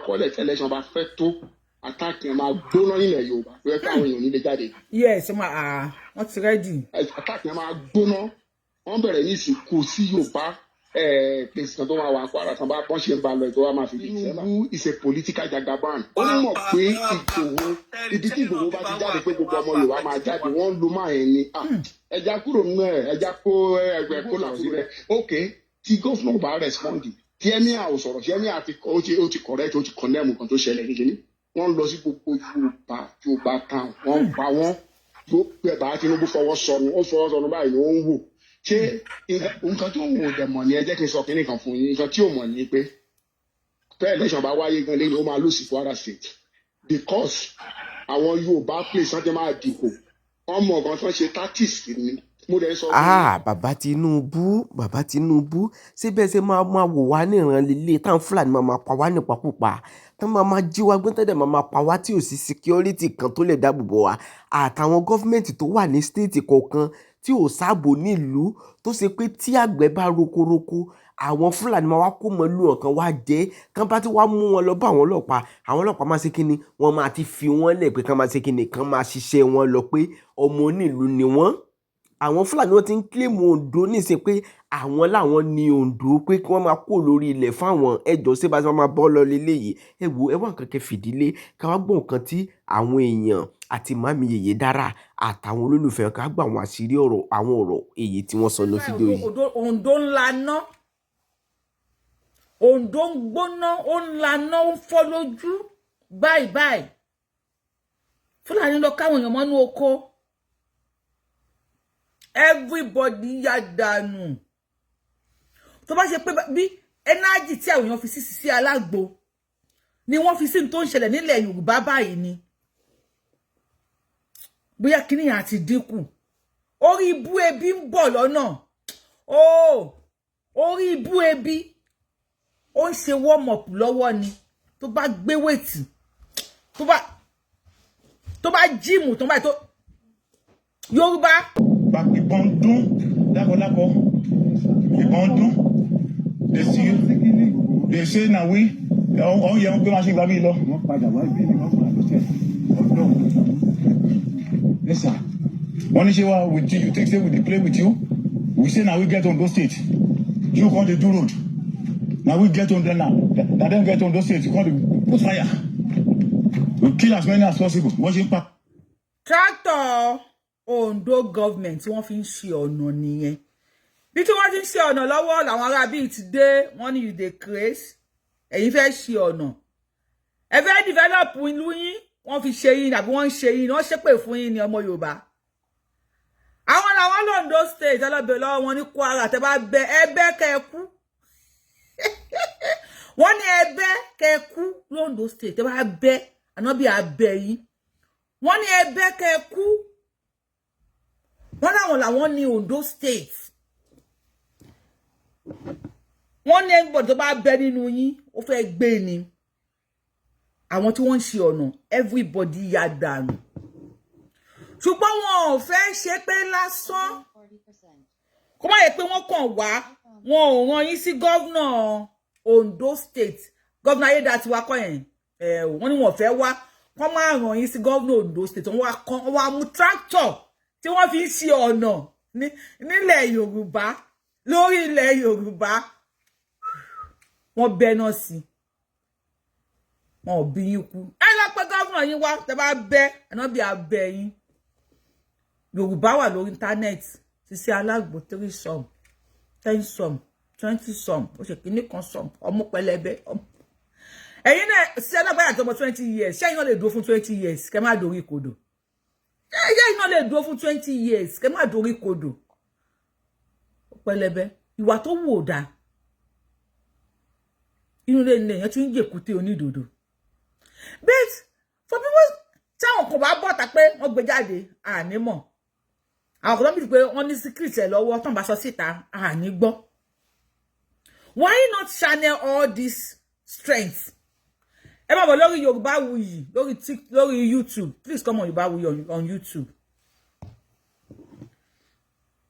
àkọọ́lẹ̀ tí election bá fẹ́ tó attack yẹn máa gbóná nílẹ̀ Yorùbá tó yẹ káwọn èèyàn nílé jáde. Yes, wọ́n ti ready. Attack yẹn máa gbóná wọ́n bẹ̀rẹ̀ ní ìsìnkú sí Yorùbá place kan tó máa wà Kwara kan bá bọ́n ṣe ń ba lọ ètò wa máa fi di Tinubu is a political jagaban. ó mọ̀ pé Ìgbòho ibi tí Ìgbòho bá ti jáde pé gbogbo ọmọ Yorùbá máa jáde wọ́n lo máa yẹn ni ẹja kúrò nínú ẹja kó ẹgbẹ́ kó làwọn síbẹ̀ ok tí gómìnà bá rẹ̀spọ́ndì tí ẹ̀mí à ò sọ̀rọ̀ tí ẹ̀mí à ó ti correct ó ti condemn nǹkan tó ṣẹlẹ̀ kékeré wọ́n lọ sí gbogbo Yorùbá town wọ́n pa wọ́n tó pẹ̀ bá Tinubu fọwọ́ sọnù báyìí ló ń wò ṣé nǹkan tó ń wò dẹ̀ mọ̀ ní ẹ jẹ́ kí n sọ kínní kan fún yín nǹkan tí ò mọ̀ ní pé fẹ́ election bá wáyé gan lẹ́yìn ó máa lose Kwara State because àwọn Yorùbá place wọ́n ti máa dìbò wọ́n mọ̀ gan tó ń ṣe tactics ni mo dẹ̀ sọ. bàbá Tinubu síbẹ̀ ṣe máa wò wá níran lílé táwọn Fúlàní máa pa wá nípakúpa tán máa jí wá gbọ́n tẹ́lẹ̀ máa pa wá tí ò sí security kan tó lè dáàbò bò wá àtàwọn gọ́fìmẹ̀ntì tó wà ní stéètì kọ̀ọ̀kan tí ò sáàbò nílùú tó ṣe pé tí àgbẹ̀ bá rokoroko àwọn Fúlàní máa wá kó mọ́lú ọ̀kan wá jẹ́ kán bá ti wá mú wọn lọ bá àwọn ọlọ́pàá máa ṣe kíni wọ́n máa ti fi wọ́n lẹ̀ pé kán máa ṣe kíni kán máa ṣiṣẹ́ wọn lọ pé ọmọ onílùú ni wọ́n. Àwọn Fúlàní wọn ti ń kílèmù Ondo níṣẹ́ pé àwọn làwọn ní Ondo pé kí wọ́n máa kó lórí ilẹ̀ fáwọn ẹjọ́ sí bá máa bọ́ lọ léléyìí ẹ wá nǹkan kẹ́ fìdílé ká wá gbọ́ nǹkan tí àwọn èèyàn àti màmí Yèyé Dára àtàwọn olólùfẹ́ ká gbọ́ àwọn àṣírí àwọn ọ̀rọ̀ èyí tí wọ́n sọ ní fídíò yìí. Ondo ńlá ná Ondo ń gbóná ó ńlá ná ó ń fọ́ lójú báyìí Fúlàní lọ káwọn èèyàn mọ́nú oko everybody yá dànù tó bá ṣe pé bí ẹnájì tí àwọn èèyàn fi sí alágbo ni wọ́n fi sí tó ń ṣẹlẹ̀ nílẹ̀ Yorùbá báyìí ni bóyá kíní àti dínkù orí ibú ebi ń bọ̀ lọ́nà orí ibú ebi ó ń ṣe warm up lọ́wọ́ ni tó bá gbé wéètì tó bá jíìmù tó bá tó Yorùbá. Ìbọn dún lákọlákọ ìbọn dún they say na we ọ̀hún yẹn gbé machine gbàgbé lọ. wọ́n padà wá ìbí ni wọ́n fún àlọ́sẹ̀ ọ̀dọ́ lẹ́sà wọ́n ní ṣé wá with you take say we dey play with you we say na we get Ondo State you come dey do road na we get Ondo now na dem get Ondo State you come dey put fire we kill as many as possible wọ́n ṣe ń pa. Tractor Ondo government wọ́n fi ń ṣe ọ̀nà nìyẹn bí tí wọ́n ti ń ṣe ọ̀nà lọ́wọ́ làwọn ará bíi ti dé wọ́n ní you dey craze ẹ̀yin fẹ́ ṣe ọ̀nà ẹ fẹ́ develop ìlú yín wọ́n fi ṣe yín àbí wọ́n ń ṣe yín wọ́n ṣépè fún yín ní ọmọ Yorùbá àwọn làwọn l'Ondo State ọlọ́bẹ̀ lọ́wọ́ wọn ní Kwara tẹ́ bá bẹ ẹbẹ́ kẹ́ẹ̀kú wọ́n ní ẹbẹ́ kẹ́ẹ̀kú l'Ondo State tẹ́ bá bẹ ànábì abẹ yín wọ́n ní ẹbẹ́ kẹ́ẹ̀kú wọ́n láwọn làwọn ní Ondo State wọ́n ní everybody tó bá bẹ nínú yín ó fẹ́ gbé ni àwọn tí wọ́n ń ṣe ọ̀nà everybody yá dànù ṣùgbọ́n wọn ò fẹ́ ṣe pé lásán kó má yẹ pé wọ́n kàn wá wọn ò rán yín sí gọ́vnà Ondo State gọ́vnà Ayédàtiwa kọ́ yẹn wọ́n ní wọn ò fẹ́ wá wọ́n máa rán yín sí gọ́vnà Ondo State wọ́n wá mú tractor tí wọ́n fi ń ṣe ọ̀nà nílẹ̀ Yorùbá lórí ilẹ̀ Yorùbá wọ́n bẹ́ná sí wọn ò bí yín kú ẹ lọ pé gọ́vnà yín wá tẹ́ bá bẹ́ ẹ̀nà bí abẹ́ yín Yorùbá wà lórí íńtánẹ́ẹ̀tì Sisi Alágbo 3 some 10 some 20 some ó ṣe kíní kan some ọmọ pẹlẹbẹ ẹ̀yin náà Sisi Alágbo àti ọmọ 20 years ṣé ẹ̀yin náà lè dúró fún 20 years kẹ́ má dorí kodò ẹ̀yin náà lè dúró fún 20 years kẹ́ má dorí kodò pẹlẹbẹ ìwà tó wù ó dáa inú ilé ilé èèyàn ti ń jèkúté onídòdó but for people táwọn kò bá bọ́ta pé wọ́n gbé jáde ànímọ̀ àwọn kan bí pé wọ́n ní secret ẹ̀ lọ́wọ́ tán bá sọ síta àní gbọ́ why not channel all this strength ẹ má bọ̀ lórí Yorùbáwùyí lórí YouTube please come on Yorùbáwùyí on YouTube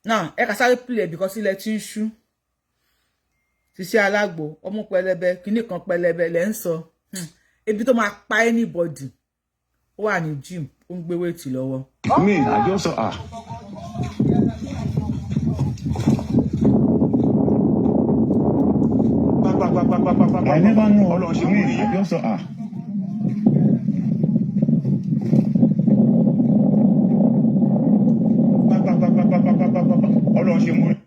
now ẹ kà sáré play because ilẹ̀ tí ń ṣú Sisi Alágbo ọmọ pẹlẹbẹ kíní kan pẹlẹbẹ lẹ ń sọ ebi tó máa pa anybody ó wà ní gym ó ń gbé weight lọ́wọ́. Me, I just saw I never know. Hold on, she me, I just saw Hold on, she me.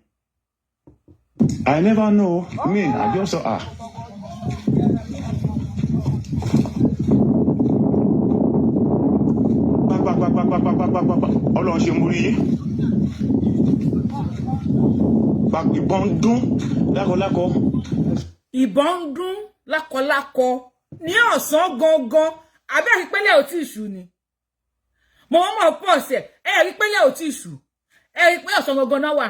I never know. Me, I just saw Hold on, she me. Ìbọn dún lákọlákọ. Ìbọn dún lákọlákọ ní ọ̀sán gangan abẹ́ ìpínlẹ̀ ò tí ìṣù ni mo mọ̀ pọ̀ sẹ̀ rí pínlẹ̀ ò tí ìṣù rí pé ọ̀sán gangan náà wà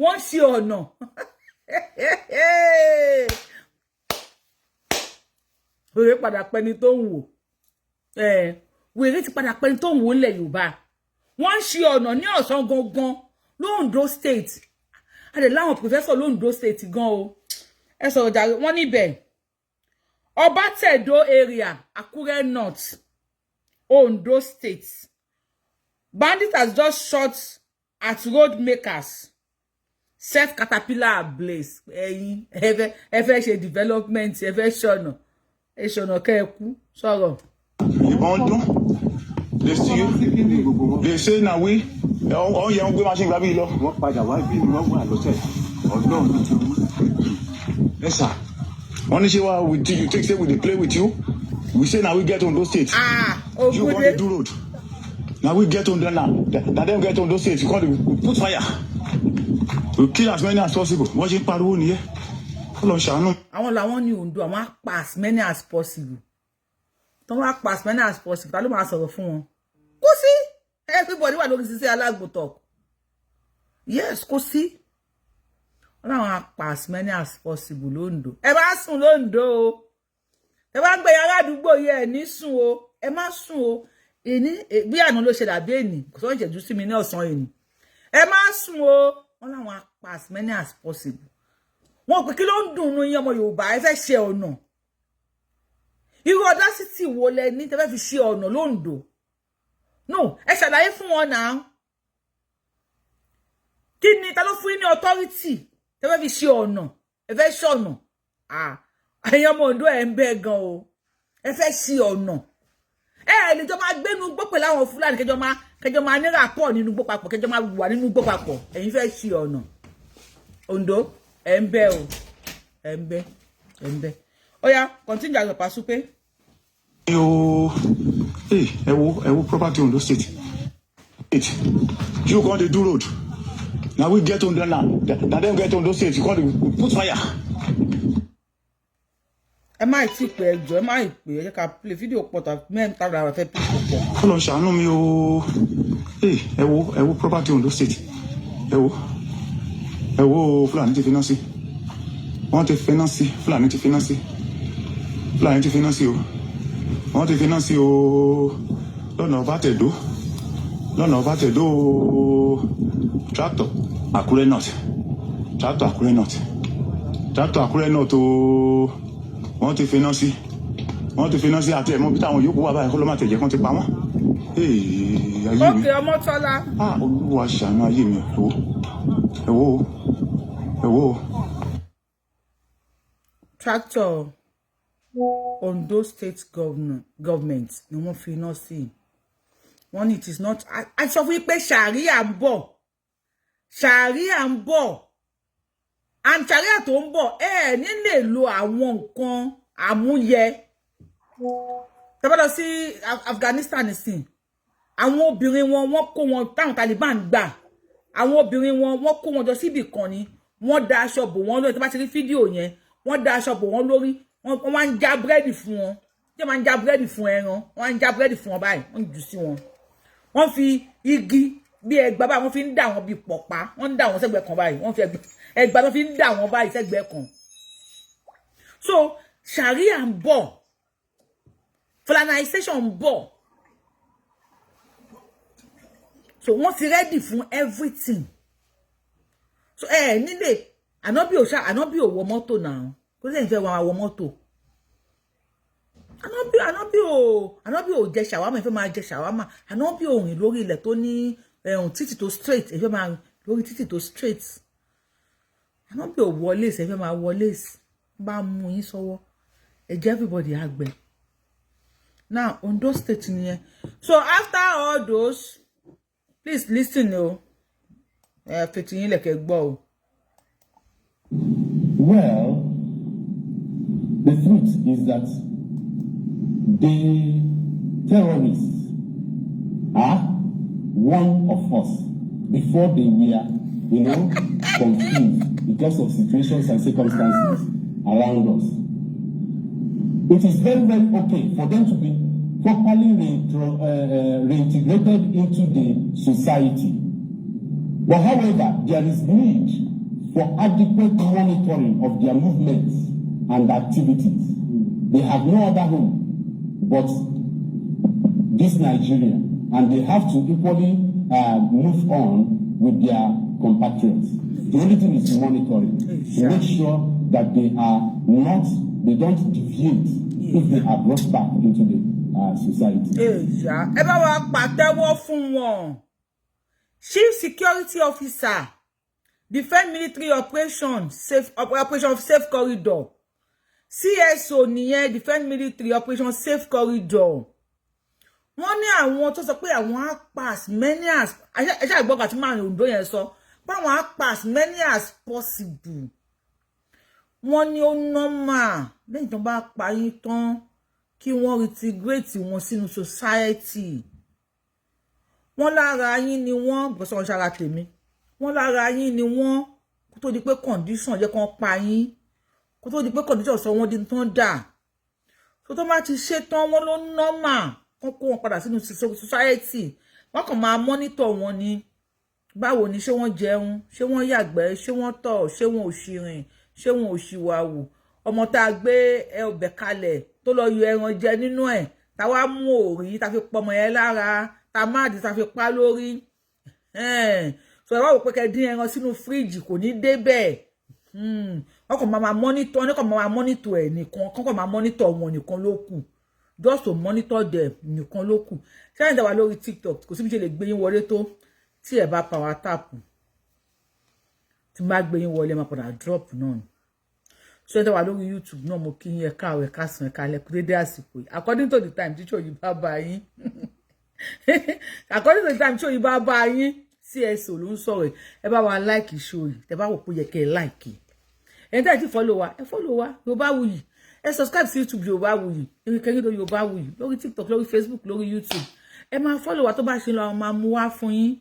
wọ́n ṣe ọ̀nà wèrè padà pẹni tó ń wò wèrè ti padà pẹni tó ń wò nílẹ̀ Yorùbá wọ́n ṣe ọ̀nà ní ọ̀sán gangan l'Ondo State adé láwọn professor l'Ondo State gan o ẹ sọ̀rọ̀ jàre wọ́n níbẹ̀ Ọbátẹ̀dó area Akure North Ondo State bandit has just shot at road makers set caterpillar ablaze ẹ̀yin ẹ fẹ́ ṣe development ẹ fẹ́ ṣọ̀nà kẹ́ẹ̀kú sọ̀rọ̀. Ìbọn dún they say na we all yẹn gbé machine gbà bí lọ. wọ́n padà wá bí wọ́n wà lọ́sẹ̀ ọlọ́run ló ti wú. Yes sir. Wọ́n ní ṣe wá with you take say we dey play with you we say na we get Ondo State. You wan dey do road na we get Ondo now na dem get Ondo State you come dey put fire we kill as many as possible wọ́n ṣe ń pariwo nìyẹn Ọlọ́run ṣàánú. àwọn làwọn ní Ondo àwọn á pa as many as possible tó wá pa as many as possible ta ló máa sọ̀rọ̀ fún wọn kò sí everybody wà lórí sísẹ́ alágbòtọ̀ yes kò sí wọn làwọn á pa as many as possible l'Ondo ẹ bá sùn l'Ondo o ẹ bá gbé yàrá àdúgbò yẹ ẹ ní sùn o ẹ má sùn o èní bí àná ló ṣe dàbí èní kò sọ ìṣẹ́jú sí mi ní ọ̀sán èní ẹ má sùn o wọn làwọn á pa as many as possible wọn pé kí ló ń dùn yín ọmọ Yorùbá ẹ fẹ́ ṣe ọ̀nà irú audacity wo lẹ ní tẹ́ fẹ́ fi ṣe ọ̀nà l'Ondo no ẹ ṣàlàyé fún wọn náà kí ni ta ló fún yín ní authority tẹ́ fẹ́ fi ṣe ọ̀nà ẹ fẹ́ ṣọ̀nà ẹ̀yin ọmọ Ondo ẹ̀ ń bẹ́ gan o ẹ fẹ́ ṣe ọ̀nà lè jọ máa gbénu gbó pẹ̀lú àwọn Fúlàní kẹjọ máa ní rapport nínú gbó papọ̀ kẹjọ máa wà nínú gbó papọ̀ ẹ̀yin fẹ́ ṣe ọ̀nà Ondo ẹ̀ ń bẹ́ o ẹ̀ ń bẹ́ ó yá continue àgbẹ̀ pàṣípé. ẹ wo property Ondo State you come dey do road na we get Ondo now na dem get Ondo State you come dey put fire. ẹ má tí pé ẹjọ́ ẹ má pè ẹ jẹ́ ká play fídíò pọ̀tà mẹ́ta ra fẹ́ pé pọ̀. Ọlọ́run ṣàánú mi o ẹ wo property Ondo State ẹ wo Fulani ti finá sí wọ́n ti finá sí Fulani ti finá sí Fulani ti finá sí o wọ́n ti finá sí o lọ́nà Ọbátẹ̀dó tractor Akure North o wọ́n ti finá sí àti ẹ̀mọ́ bí táwọn yòókù wà báyìí kó ló má tẹ̀jẹ̀ kan ti pa wọ́n. ayé mi ókè Ọmọ́tọ́lá. Olúwa ṣàánú ayé mi ẹ wo. Tractor Ondo State government ni wọ́n fi iná sí wọ́n ní it is not a sọ fún yín pé ṣàríà ń bọ̀ and ṣàríà tó ń bọ̀ ní lè lo àwọn nǹkan àmúyẹ tẹ́bọ́dọ̀ sí Afghanistan nísìn àwọn obìnrin wọ́n kó wọn táwọn Taliban gbà àwọn obìnrin wọ́n kó wọn jọ síbì kan ni wọ́n da aṣọ bò wọ́n lórí tó bá ti rí fídíò yẹn wọ́n da aṣọ bò wọ́n lórí wọ́n máa ń já búrẹ́dì fún wọn tí wọ́n máa ń já búrẹ́dì fún ẹran wọ́n máa ń já búrẹ́dì fún wọn báyìí wọ́n jù sí wọn wọ́n fi igi bí ẹgbà báyìí wọ́n fi ń dà wọ́n bí pọ̀pá wọ́n ń dà wọ́n sẹ́gbẹ̀ẹ́ kan báyìí wọ́n fi ẹgbà tó fi ń dà wọ́n báyìí sẹ́gbẹ̀ẹ́ kan so Sharia ń bọ̀ Fulanization ń bọ̀ so wọ́n ti ready fún everything so nílé ànábì ò wọ mọ́tò náà kó lè fẹ́ wọn wọ mọ́tò ànábì Ànábì ò jẹ ṣàwámà, ẹ fẹ́ máa jẹ ṣàwámà. Ànábì ò rìn lórí ilẹ̀ tó ní títì tó straight, ẹ fẹ́ máa rìn lórí títì tó straight. Ànábì ò wọ lace, ẹ fẹ́ máa wọ lace. Bá mú yín sọ́wọ́, ẹ jẹ́ everybody àgbẹ̀. Now Ondo State nìyẹn. So after all those, please listen o. Fetí yín lẹ̀kẹ̀ gbọ́ o. Well, the truth is that the terrorists are one of us before they were, confused because of situations and circumstances around us. It is very, very okay for them to be properly reintegrated into the society. But however, there is need for adequate monitoring of their movements and activities. They have no other home but this Nigeria, and they have to equally move on with their compatriots. The only thing is monitoring to make sure that they don't deviate if they are brought back into the society. Ẹ bá wa pàtẹ́wọ́ fún wọn. Chief Security Officer, Defense Military Operation Safe Corridor. CSO nìyẹn, Defense Military Operation Safe Corridor. Wọ́n ní àwọn tó sọ pé àwọn á pass many as ẹ ṣá gbọ́ àti máa ní Ondo yẹn sọ pé àwọn á pass many as possible. Wọ́n ní ó normal lẹ́yìn tó bá pa yín tán kí wọ́n reintegrate wọn sínú society. Wọ́n lára yín ni wọ́n gbọ́sọ̀ ṣara tèmi. Wọ́n lára yín ni wọ́n kó tó di pé condition jẹ́ kán pa yín. Kó tó di pé condition sọ wọ́n di tán dà. So tó bá ti ṣe tán wọ́n ló normal kán kó wọn padà sínú society. Wọ́n kàn máa monitor wọn ni. Báwo ni ṣé wọ́n jẹun, ṣé wọ́n yàgbẹ́, ṣé wọ́n tọ̀, ṣé wọ́n ò ṣìrìn, ṣé wọ́n ò ṣìwàwù. Ọmọ tá a gbé ọbẹ̀ kalẹ̀ tó lọ yọ ẹran jẹ nínú ẹ̀, tá wá mú òrí, tá fi pọmọ yẹn lára, tá máàdì tá fi pa lórí. So ẹ wá wò pé kẹ́ dín ẹran sínú fíríjì kò ní débẹ̀. Wọ́n kàn máa monitor, wọ́n kàn máa monitor ẹ̀ nìkan, kàn máa monitor wọn nìkan ló kù. Just to monitor them nìkan ló kù. Ṣé ẹ̀yin dàwà lórí TikTok kò sí bí ṣe lè gbé yín wọlé tó tí ẹ bá power tap. Tí má gbé yín wọlé máa padà drop náà. So ẹ̀yin dàwà lórí YouTube náà mo kí yín ẹ káàárọ̀ ẹ káàsán ẹ káalẹ́ kú dédé àsìkò yìí. According to the time tí ṣòyí bá bá yín. According to the time tí ṣòyí bá bá yín. CSO ló ń sọ̀rọ̀ ẹ bá wa like show yìí tẹ́ bá wò pé yẹ kẹ́ like ẹ tẹ́ ti follow wa ẹ follow wa Yorubawuyi ẹ subscribe sí YouTube Yorubawuyi ẹ kẹ́yìn lórí Yorubawuyi lórí TikTok lórí Facebook lórí YouTube ẹ máa follow wa tó bá ṣe lọ máa mú wá fún yín.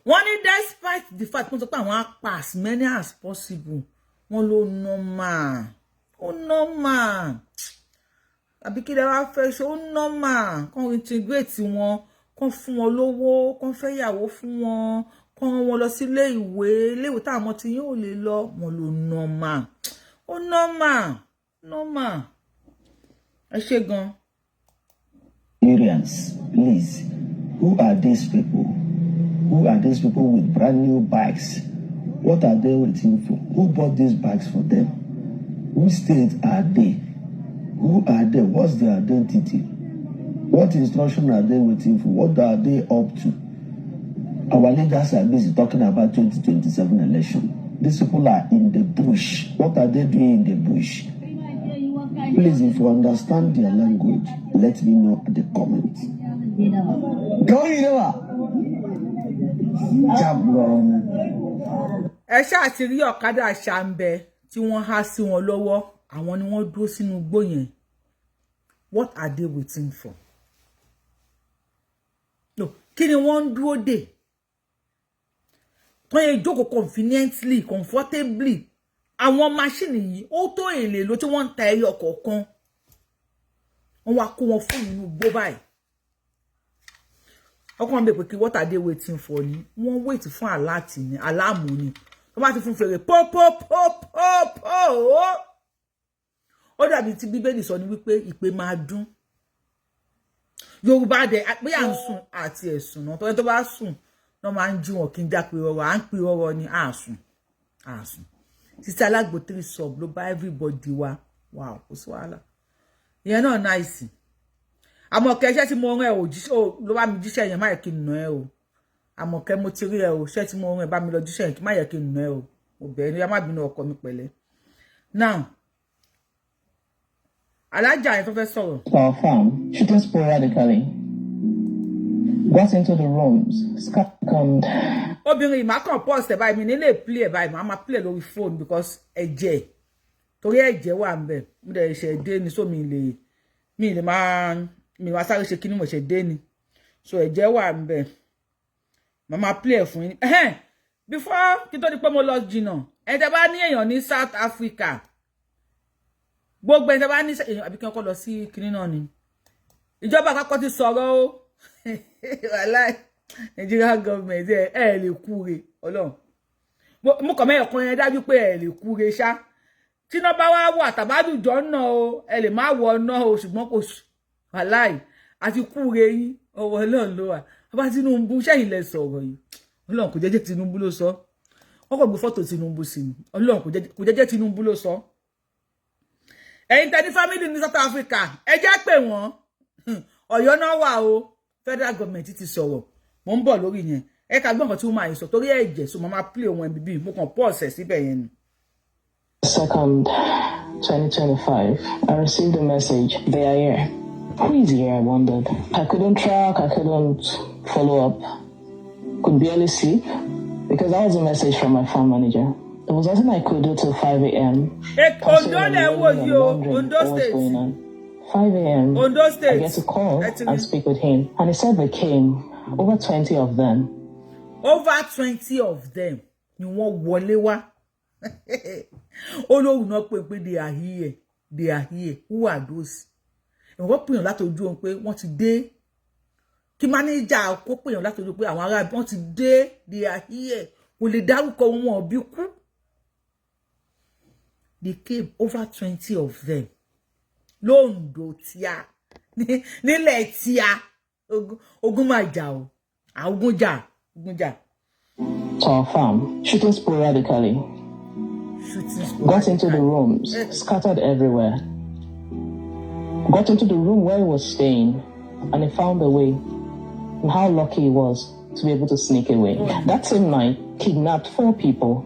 Wọ́n ní despite the fact wọ́n sọ pé àwọn á pa as many as possible wọ́n ló normal ó normal àbí kí lẹ wá fẹ́ ṣe ó normal kàn integrate wọn kàn fún wọn lówó kàn fẹ́ yàwó fún wọn kàn wọn lọ sí ilé ìwé táwọn ọmọ tí yín ò lè lọ wọn ló normal ó normal ẹ ṣé gan. Nigerians, please, who are these people? Who are these people with brand new bikes? What are they waiting for? Who bought these bikes for them? Which state are they? Who are they? What's their identity? What instruction are they waiting for? What are they up to? Our leaders are busy talking about 2027 election. These people are in the bush. What are they doing in the bush? Please, if you understand their language, let me know at the comments. Ẹ ṣáà ti rí ọ̀kadà ṣàǹbẹ tí wọ́n há sí wọn lọ́wọ́ àwọn ni wọ́n dúró sínú igbó yẹn. What are they waiting for? No, kí ni wọ́n ń dúró dè? Wọ́n yẹ jókòó conveniently, comfortably. Àwọn máṣíìnì yìí ó tó èlé ló tí wọ́n ń ta ẹyọ kọ̀ọ̀kan. Wọ́n wá kó wọn fún inú igbó báyìí. Ọkàn bẹ̀ pé kí what are they waiting for ni? Wọ́n wait fún alert ni, alarm ni. Wọ́n bá ti fún fèrè pop pop pop pop. Ó dàbí tí Bíbélì sọ ní wípé ìpè máa dún. Yorùbá dẹ̀ pé à ń sùn àti ẹ̀sùn náà. Tó bá sùn náà máa ń jí wọn kí n já pé ọ̀rọ̀ à ń pè ọ̀rọ̀ ni àsùn. Sister Alagbo 3 sub ló bá everybody wa. Wow, kò sí wàhálà. ìyẹn náà nice Àmọ̀kẹ́ iṣẹ́ tí mo rán ẹ ò jíṣẹ́ ló bá mi jíṣẹ́ yẹn má yẹ kí n nà ẹ o Àmọ̀kẹ́ mo ti rí ẹ o iṣẹ́ tí mo rán ẹ bá mi lọ jíṣẹ́ yẹn má yẹ kí n nà ẹ o mo bẹ̀ ní má bínú ọkọ mi pẹ̀lẹ́ now alájà yẹn tó fẹ́ sọ̀rọ̀. Our farm, shooting sporadically. Got into the rooms, scattered. Obìnrin ìmá kan pause ẹ̀ báyìí mi nílé play ẹ̀ báyìí màá máa play lórí phone because ẹ̀jẹ̀ torí ẹ̀jẹ̀ wà ń bẹ̀ mo dẹ̀ ṣe dé ni so mi lè máa sáré ṣe kíní mo ṣe dé ni so ẹ̀jẹ̀ wà ń bẹ̀ màá máa play ẹ̀ fún yín before kí tó di pé mo lọ jìnnà ẹ̀ tẹ́ bá ní èèyàn ní South Africa gbogbo ẹ̀ tẹ́ bá ní èèyàn àbí kí wọ́n kọ́ lọ sí kíní náà ni ìjọba àpapọ̀ ti sọ̀rọ̀ o wàláì Nigeria government ẹ lè kúre Ọlọ́run mo kàn mẹ́yọ̀ kan yẹn dájú pé ẹ lè kúre ṣá tí iná bá wá wà tàbádùjọ́ náà o ẹ lè má wọ náà o ṣùgbọ́n kò wàláì àti kúre yín ọwọ́ Ọlọ́run ló wà bàbá Tinubu sẹ́yìn lẹ sọ̀rọ̀ yìí Ọlọ́run kò jẹ́jẹ́ Tinubu ló sọ wọ́n kò gbé fọ́tò Tinubu sí ni Ọlọ́run kò jẹ́jẹ́ Tinubu ló sọ ẹ̀yin tẹ́ ní family ní South Africa ẹ jẹ́ pé wọ́n Ọ̀yọ́ náà wà o federal government ti sọ̀rọ̀ mo ń bọ̀ lórí yẹn ẹ ká gbọ́ nǹkan tí wọ́n máa sọ torí ẹ̀jẹ̀ so mo máa play ohun ẹ̀bí bí mo kàn pause síbẹ̀ yẹn ni. 2nd, 2025, I received a message. They are here. Who is here? I wondered. I couldn't track. I couldn't follow up. Could barely sleep because that was a message from my farm manager. There was nothing I could do till 5 a.m. Ondo level, yo. Ondo State. 5 a.m. Ondo State. I get to call and speak with him. And he said they came. Over 20 of them. Over 20 of them. Ni wọ́n wọlé wá. Olóhùn náà pé they are here. They are here. Who are those? Wọ́n pèèyàn láti ojú wọn pé wọ́n ti dé. Kí mánéjà kó pèèyàn láti ojú pé àwọn ará wọ́n ti dé. They are here. Kò lè dárúkọ wọn bí kú. They came over 20 of them. Londo tíá. Nílẹ̀ tíá. Ogun máa jà o. Ogun jà. To our farm, shooting sporadically. Got into the rooms, scattered everywhere. Got into the room where he was staying, and he found a way. And how lucky he was to be able to sneak away. That same night, kidnapped 4 people,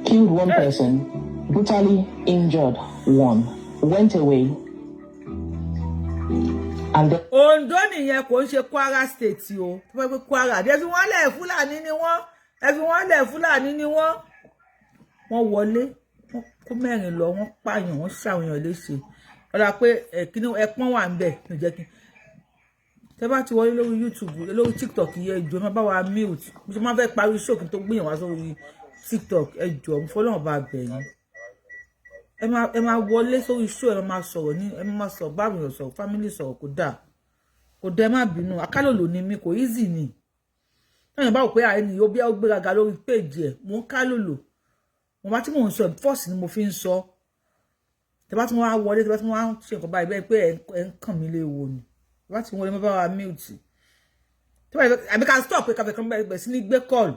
killed 1 person, brutally injured 1, went away. And Ondo nìyẹn kò ń ṣe Kwara State o. Tó fẹ́ pé Kwara. Ẹ fi wọ́n lẹ̀ Fulani ni wọ́n. Ẹ fi wọ́n lẹ̀ Fulani ni wọ́n. Wọ́n wọlé. Wọ́n kó mẹ́rin lọ. Wọ́n pààyàn. Wọ́n ṣàwòyàn léṣe. Ọ̀la pé kíní ẹpọ́n wà ń bẹ̀. Kò jẹ́ kí. Tẹ́ bá ti wọlé lórí YouTube, lórí TikTok yẹ ìjọ máa bá wa mute. Mo ṣe máa fẹ́ parí show kí n tó gbìyàn wá sórí TikTok. Ẹ jọ̀ọ́ mo fọlọ́run bá bẹ̀ yín. Ẹ máa wọlé sórí show ẹ máa sọ̀rọ̀ ní ẹ máa sọ báwo yàn sọ̀rọ̀ family sọ̀rọ̀ kò dá má bínú akálòlò ni mi kò easy ni ẹ̀yin bá wò pé àìní ó bí ó gbéraga lórí page ẹ̀ mo ń kálòlò mo bá tí mò ń sọ force ni mo fi ń sọ tẹ́ bá tí wọ́n wá wọlé tẹ́ bá tí wọ́n wá ṣe nǹkan báyìí bẹ́ẹ̀ pé ẹ̀ ń kàn mí léwo ni tẹ́ bá tí wọ́n wọlé mo bá wa mute tẹ́ bá àbí ká stop pé káfẹ́ kan bẹ̀rẹ̀ sí ní gbé call.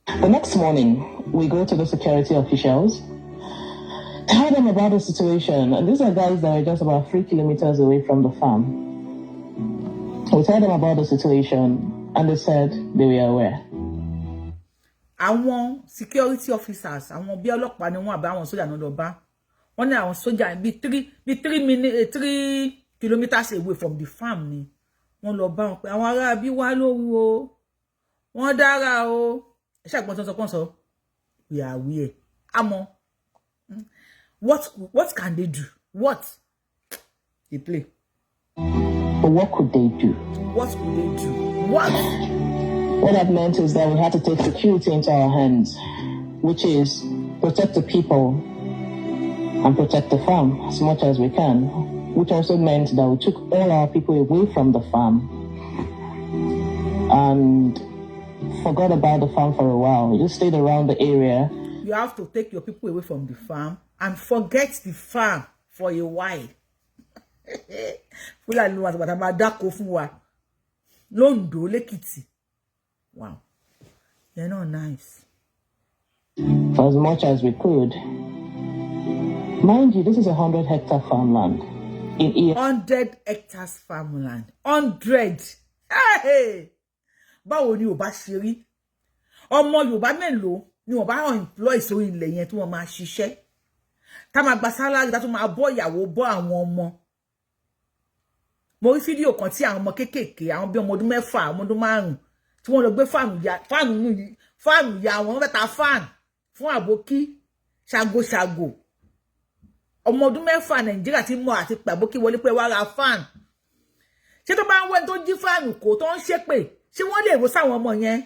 The next morning, we go to the security officials, tell them about the situation. And these are guys that are just about 3 kilometers away from the farm. We tell them about the situation, and they said they were aware. Àwọn security officers, àwọn bí ọlọ́pàá ni wọ́n àbí àwọn sójà náà lọ bá. Wọ́n ní àwọn sójà bí 3 kilometers away from the farm ni. Wọ́n lọ bá wọn pé àwọn ará bí wá lóru o. Wọ́n dára o. So we are aware. Amo. What can they do? What? They play. But what could they do? What could they do? What? What that meant is that we had to take security into our hands, which is protect the people and protect the farm as much as we can, which also meant that we took all our people away from the farm and forgot about the farm for a while. We just stayed around the area. You have to take your people away from the farm and forget the farm for a while. Fulani was about to dáko fún wa. Londo Lekiti. Wow. They're not nice. For as much as we could. Mind you, this is 100-hectare farmland. 100 hectares farmland. 100. Hey! Báwo ni ó bá ṣe rí? Ọmọ Yorùbá mélòó ni wọ́n bá employ sórí ilẹ̀ yẹn tí wọ́n máa ṣiṣẹ́. Tá máa gba salary tá tún máa bọ́ ìyàwó bọ́ àwọn ọmọ. Mo rí fídíò kan tí àwọn ọmọ kéékèèké, àwọn bí ọmọ ọdún 6, ọmọ ọdún 5 tí wọ́n lọ gbé fáànù ya wọn fẹ́ ta fáànù fún àbókí ṣàgòṣàgò. Ọmọ ọdún 6 Nàìjíríà ti mọ̀ àti pàbókí wọlé pé wá ra fáànù. Ṣé tó bá ń wẹ́ tó jí fáànù kò tó ń ṣépè, ṣé wọ́n lè rò sáwọn ọmọ yẹn?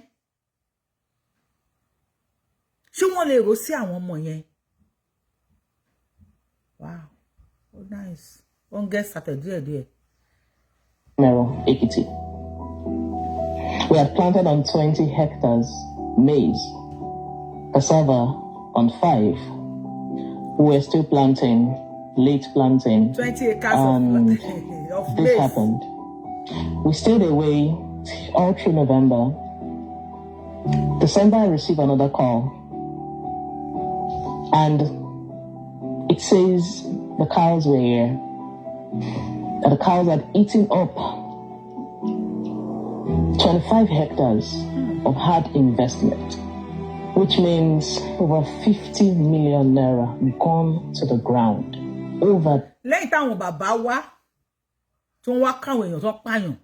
Ṣé wọ́n lè rò sí àwọn ọmọ yẹn? Wow. Oh, nice. Won't get started there. Mero, Ekiti. We had planted on 20 hectares maize, cassava on 5. We were still planting, late planting. 20 acres and of this maize. happened. We stayed away all through November. December, I received another call. And it says the cows were here. That the cows had eaten up 25 hectares of hard investment, which means over 50 million naira gone to the ground. Over. Lẹ́yìn táwọn bàbá wá tí wọ́n wá káwọn èèyàn tó pààyàn.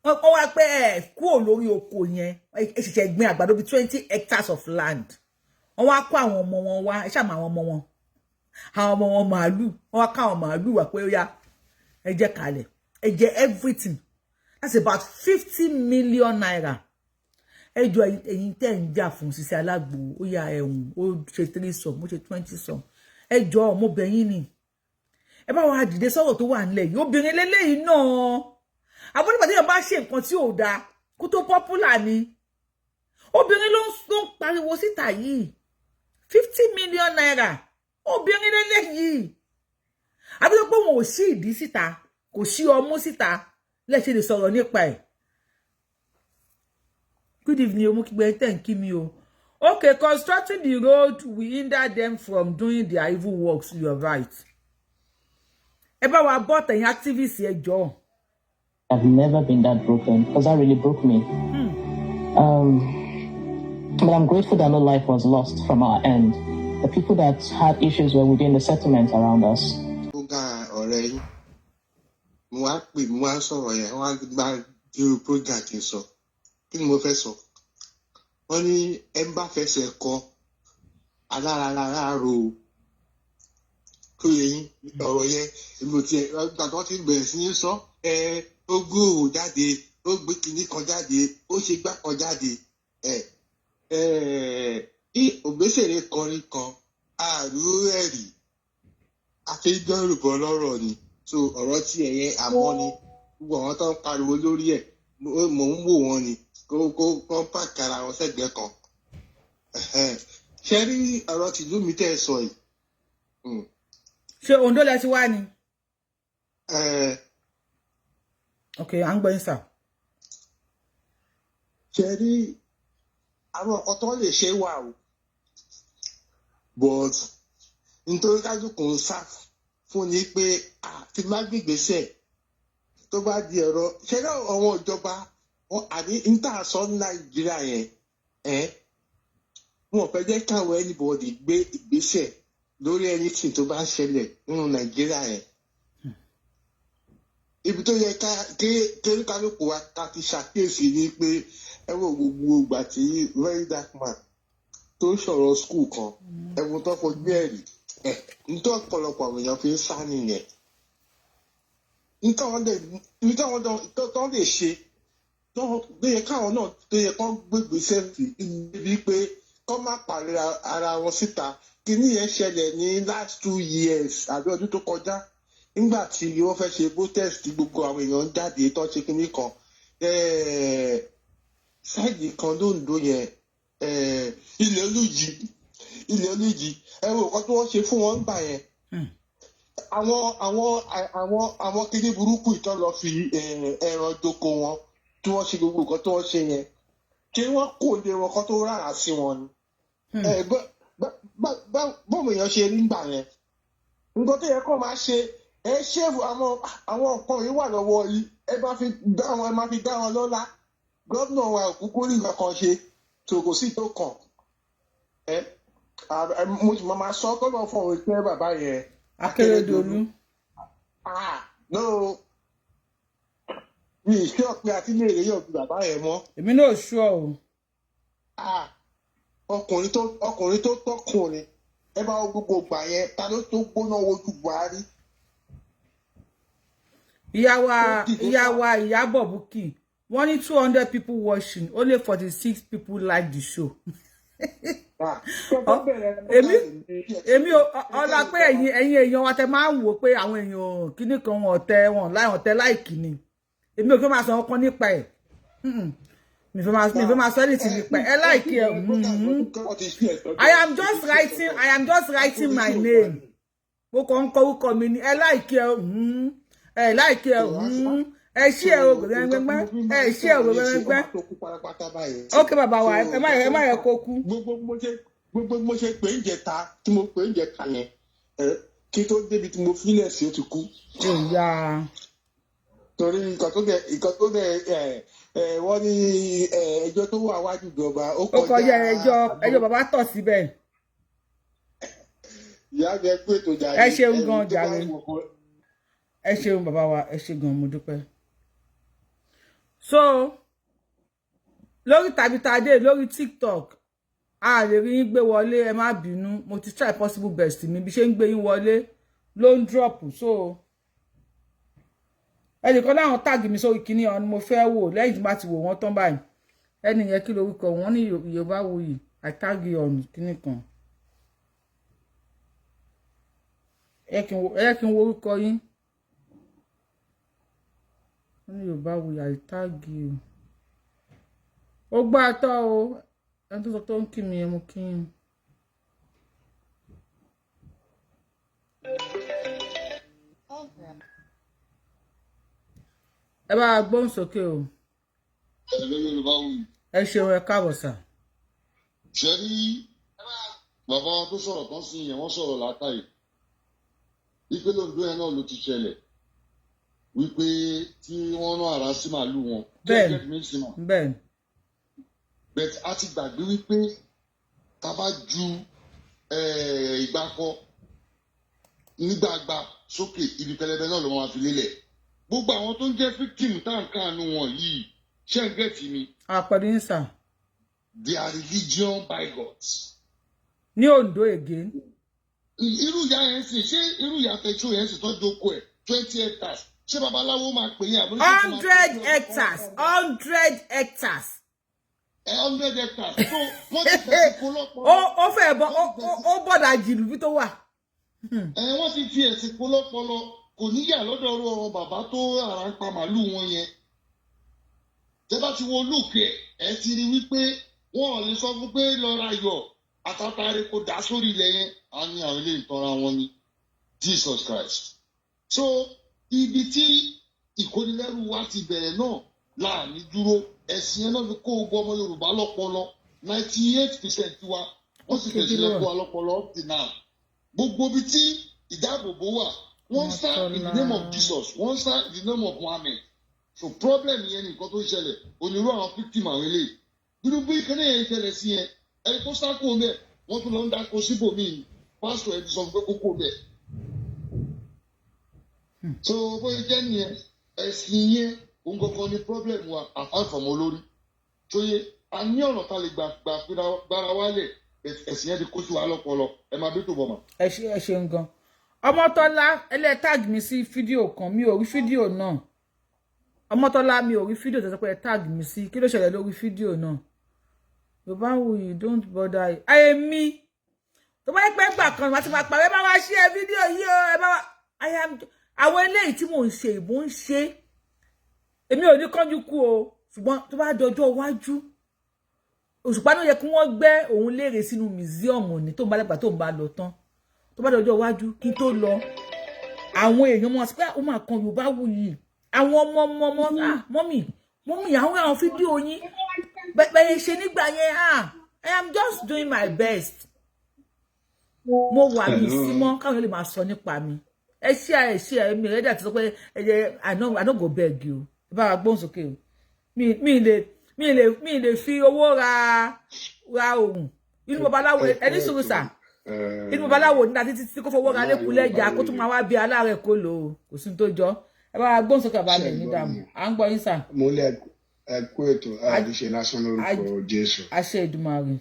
Wọ́n wá pé kúrò lórí oko yẹn, ṣẹ̀ṣẹ̀ gbin àgbàdo bí 20 hectares of land. Wọ́n wá kó àwọn ọmọ wọn wá, ẹ ṣá máa àwọn ọmọ wọn. Àwọn ọmọ wọn màálù, wọ́n wá káwọn màálù wá pé ó yá ẹ jẹ kalẹ̀, ẹ jẹ everything. That's about 50 million naira. Ẹ jọ ẹ̀yin tẹ́ ń jà fún Sisi Alágbo, ó yá ẹ̀hún, ó ṣe 3 some, ó ṣe 20 some. Ẹ jọ mo bẹ̀ yín ni. Ẹ bá wa dìde sọ̀rọ̀ tó wà nílẹ̀ yìí, obìnrin lélẹ́yìí náà. Àbúrò pàdé yẹn bá ṣe nǹkan tí ò dáa, kó tó popular ni. Obìnrin ló ń pariwo síta yìí. 50 million naira. Obìnrin lélẹ́yìí. Àbí pé wọn ò sí ìdí síta, kò sí ọmú síta, lẹ́ṣẹ̀ lè sọ̀rọ̀ nípa ẹ̀. Good evening, Omukigbe, thank you. Okay, constructing the road will hinder them from doing their evil works. You're right. Ẹ bá wa bọ́ tẹ̀yìn activists ẹ jọ̀ọ́. I've never been that broken because that really broke me. But I'm grateful that no life was lost from our end. The people that had issues were within the settlement around us. Ó gbé òwò jáde, ó gbé kinní kan jáde, ó ṣe gbá kan jáde. Ògbésèré kọrin kan, àrùn ẹ̀rì, àfẹ́jọ́rùbọ̀ lọ́rọ̀ ni. So ọ̀rọ̀ tí ẹ̀yẹ àmọ́ ni, gbogbo àwọn tó ń pariwo lórí ẹ̀, mò ń wò wọ́n ni, kó pàkì ara wọn sẹ́gbẹ̀ẹ́ kan. Ṣé rí ọ̀rọ̀ tìlú mi tẹ́ ẹ sọ yìí? Ṣé Ondo lẹ ti wá ni? Okay, I'm going sir. Ṣé rí àwọn ọkọ tó lè ṣe wà o, but nítorí kálukú ń sá fún ni pé àti má gbègbèsè tó bá di ọ̀rọ̀ ṣé náà àwọn ìjọba àní níta sọ ní Nàìjíríà yẹn wọn fẹ́ jẹ́ káwọn anybody gbé ìgbésẹ̀ lórí anything tó bá ń ṣẹlẹ̀ nínú Nàìjíríà yẹn. Ibi tó yẹ ké kálukú wa ká ti ṣàkíyèsí ni pé ẹ wo gbogbo ìgbà tí very dark man tó sọ̀rọ̀ school kan ẹ̀wọ̀n tó fojú ẹ̀rí nítorí ọ̀pọ̀lọpọ̀ àwọn èèyàn fi ń sá nìyẹn. Nítorí tó lè ṣe tó yẹ káwọn náà tó yẹ kán gbégbé sẹ́ẹ̀fì níbi pé kán má pàrọ̀ ara wọn síta. Kíní yẹn ṣẹlẹ̀ ní last 2 years àbí ọdún tó kọjá nígbà tí wọ́n fẹ́ ṣe protest gbogbo àwọn èèyàn jáde tó ṣe kíní kan sáìdì kan lóńdó yẹn ilẹ̀ olùjì ẹ wo nǹkan tí wọ́n ṣe fún wọn gbà yẹn. Àwọn kíní burúkú ìtọ́ lọ fi ẹran doko wọn tí wọ́n ṣe gbogbo nǹkan tí wọ́n ṣe yẹn kí wọ́n kò lè wọn kan tó rárá sí wọn ni. Bọ́ọ̀mù èèyàn ṣe rí gbà yẹn nǹkan tó yẹ kó máa ṣe ẹ ṣéèfù àwọn nǹkan yìí wà lọ́wọ́ yìí ẹ máa fi dá wọn lọ́lá gómìnà wa òkúkú rí nǹkan kan ṣe tó kò sí tó kàn mo sì máa sọ kọ́ lọ́ọ́ fún òun pé bàbá yẹn Akérédolú. No mi ì ṣọ́ pé àti lè réyàn ju bàbá yẹn mọ́. Èmi náà ṣọ́ o. Ọkùnrin tó tọkùnrin ẹ bá wọ gbogbo ìgbà yẹn ta ló tó gbóná wojú Buhari. Ìyá Ìyábọ̀ Búkì wọ́n ní 200 people watching only 46 people like the show. Èmi ọlá pé ẹ̀yin èèyàn wa tẹ máa ń wò pé àwọn èèyàn kíní kan wọn ọ̀tẹ̀ láìkì ni èmi ò fẹ́ máa sọ ọkàn nípa ẹ̀ mi fẹ́ máa sọ anything nípa ẹ̀ láìkì ẹ̀ I am just writing my name mo kàn ń kọ orúkọ mi ni ẹ láìkì ẹ̀ láìkí ẹ̀ ẹ ṣí ẹ̀ ògbẹ̀gbẹ̀ ẹ ṣí ẹ̀ ògbẹ̀gbẹ̀ ok bàbá wa ẹ má yẹ kó kú. gbogbo mo ṣe pé ń jẹta tí mo pé ń jẹta yẹn kí tó débi tí mo fílẹ̀ sí ó ti kú. torí nǹkan tó dẹ̀ wọ́n ní ẹjọ́ tó wà wájú ìjọba ó kọjá ẹjọ́ bàbá tọ̀ síbẹ̀. ìyá mi ẹ pé ètò jàre ẹ ṣeun gan jàre ẹ ṣeun bàbá wa ẹ ṣe gan mo dúpẹ́. So lórí tàbítàdé lórí TikTok a lè rí yín gbé wọlé ẹ má bínú mo ti try possible best mi bí ṣe ń gbé yín wọlé ló ń drop so ẹnìkan láwọn táàgì mi sórí kíní ọ̀hún ni mo fẹ́ wò lẹ́yìn tí bá ti wò wọ́n tán báyìí ẹnì yẹn kí lorúkọ wọn ní Yorùbáwùyí àtàgì ọ̀hún kíní kan ẹ kí n wo orúkọ yín wọ́n ní Yorùbáwùyí àtàgì ó gbá àtọ́ o ẹni tó sọ tó ń kí mi ẹ mú kí n. ẹ bá gbóhùn sókè o. ẹ ṣeun ẹ káàbọ̀ sà. ṣe rí bàbá tó sọ̀rọ̀ kan sí yẹn wọ́n sọ̀rọ̀ látàrí wípé lóńdó yẹn náà ló ti ṣẹlẹ̀ wípé tí wọ́n rán ara sí màálù wọn. bẹ́ẹ̀ni. bẹ́ẹ̀ a ti gbàgbé wípé tá a bá ju ìgbàkọ nígbàgbà sókè ibi pẹlẹbẹ náà ló máa fi lélẹ̀ gbogbo àwọn tó ń jẹ́ victim táǹkàánú wọn yìí ṣe ń gẹ̀tì mi. àpẹẹrẹ ń sà. they are religion bigots. ní Ondo again. irú ìyá yẹn sì ṣé irú ìyá tẹ̀síọ́ yẹn sì tọ́jú oko ẹ̀ 20 hectares ṣé babaláwo máa pè é àbúrò. 100 hectares 100 hectares. 100 hectares so wọ́n ti fẹ́ kó lọ́pọ̀lọ́. ó fẹ́ bọ́ ó bọ̀dà jìlù bí tó wà. wọ́n ti fi ẹ̀sìn kó lọ́pọ̀lọ́ kò ní yà lọ́dọ̀ ọ̀rọ̀ bàbá tó ara ń pa màálù wọn yẹn. tẹ́ bá ti wo lóòkè ẹ̀ ti rí wípé wọn ò lè sọ fún pé lọ́ra yọ àtàtàrí kò dá sórí ilẹ̀ yẹn á ní àwọn ilé ìtọ́ra wọn ni Jesus Christ. so ibi tí ìkónilẹ́rù wa ti bẹ̀rẹ̀ náà láàmì dúró ẹ̀sìn yẹn náà fi kó gbogbo ọmọ Yorùbá lọ́pọlọ 98% wa wọ́n sì tẹ̀sí lẹ́kọ̀ọ́ alọ́pọlọ up to now. gbogbo ibi tí ìdáàbòbò wà wọ́n sá in the name of Jesus wọ́n sá in the name of Muhammad. so problem yẹn ni nǹkan tó ń ṣẹlẹ̀ onírú àwọn victim àwọn eléyìí. irú bí kíní yẹn ṣẹlẹ̀ sí yẹn ẹni tó sáko mẹ́ wọ́n tún lọ ń dáko síbòmíì pásítọ̀ ẹ̀ ti sọ pé kókó mẹ́. so bóyá jẹ́ nìyẹn ẹ̀sìn yẹn òun gangan ni problem wa àfàǹfàmọ́ olórí tó yẹ a ní ọ̀nà tá a lè gbára wálẹ̀ ẹ̀sìn yẹn ti kó sí wa lọ́pọlọ ẹ máa bí tó bọ̀ mà. ẹ ṣeun gan Ọmọ́tọ́lá ẹlẹ́ tag mi sí fídíò kan mi ò rí fídíò náà Ọmọ́tọ́lá mi ò rí fídíò tó sọ pé ẹ tag mi sí kí ló ṣẹlẹ̀ lórí fídíò náà Yorùbáwùyí don't bother ayé mi tó bá yẹ pé gbà kan wá ti máa pàrọ̀ ẹ bá wá ṣe fídíò yìí o ẹ bá wá àwọn eléyìí tí mò ń ṣe ìbò ń ṣe èmi ò ní kánjú kú o ṣùgbọ́n tó bá dọjọ́ iwájú Òṣùpá náà yẹ kí wọ́n gbé òun léèrè sínú museum ní tó ń bá lẹ́gbàá tó ń bá lọ tán tó bá dọjọ́ iwájú kí tó lọ àwọn èèyàn mọ̀ sí pé ó máa kan Yorùbáwùyí àwọn ọmọ mọ́mì àwọn fídíò yín bẹ́ẹ̀ ṣe nígbà yẹn I am just doing my best mo wà mí sí mọ́ káwọn lè máa sọ nípa mi ẹ ṣe mi rẹ́dí àti sọ pé I no go beg you bá wa gbóhùn sókè o mi lè fi owó ra ohun inú babaláwo ẹni sùúrù sà inú babaláwo nígbà títí kó fowó ra lẹ́kùn lẹ́jà kó tún máa wá bí aláàrẹ̀ kó lò ó kò sí tó jọ ẹ bá wa gbóhùn sókè àbálẹ̀ ní dààmú à ń gbọ́ yín sà. mo lẹ ẹkú ètò àdìṣe lásán lórúkọ Jésù. àṣẹ Èdùmàrè.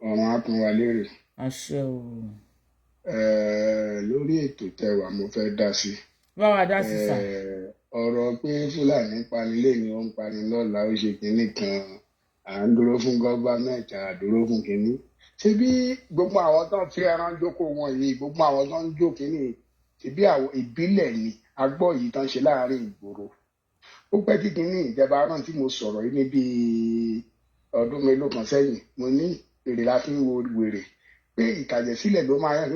ọ̀run á pín wa lérè. àṣẹ o. lórí ètò tẹwà mo fẹ́ dá sí. báwa dá sí sà. ọ̀rọ̀ pé Fúlàní panilé ni ó ń pani lọ́la ó ṣe kínní kan à ń dúró fún gọ́fàmẹ̀ntì à dúró fún kínní. ṣé bí gbogbo àwọn tó ń fi ẹran jókòó wọn yìí gbogbo àwọn tó ń jó kínní ṣé bí àwọn ìbílẹ̀ ni agbọ́ yìí tó ń ṣe láàárín ìgboro. ó pẹ́ tí kínní ìjọba rántí mo sọ̀rọ̀ yìí ní bíi ọdún mélòó kan sẹ́yìn mo ní èrè la fi ń wo wèrè pé ìtàjẹ̀sílẹ̀ ló máa yàn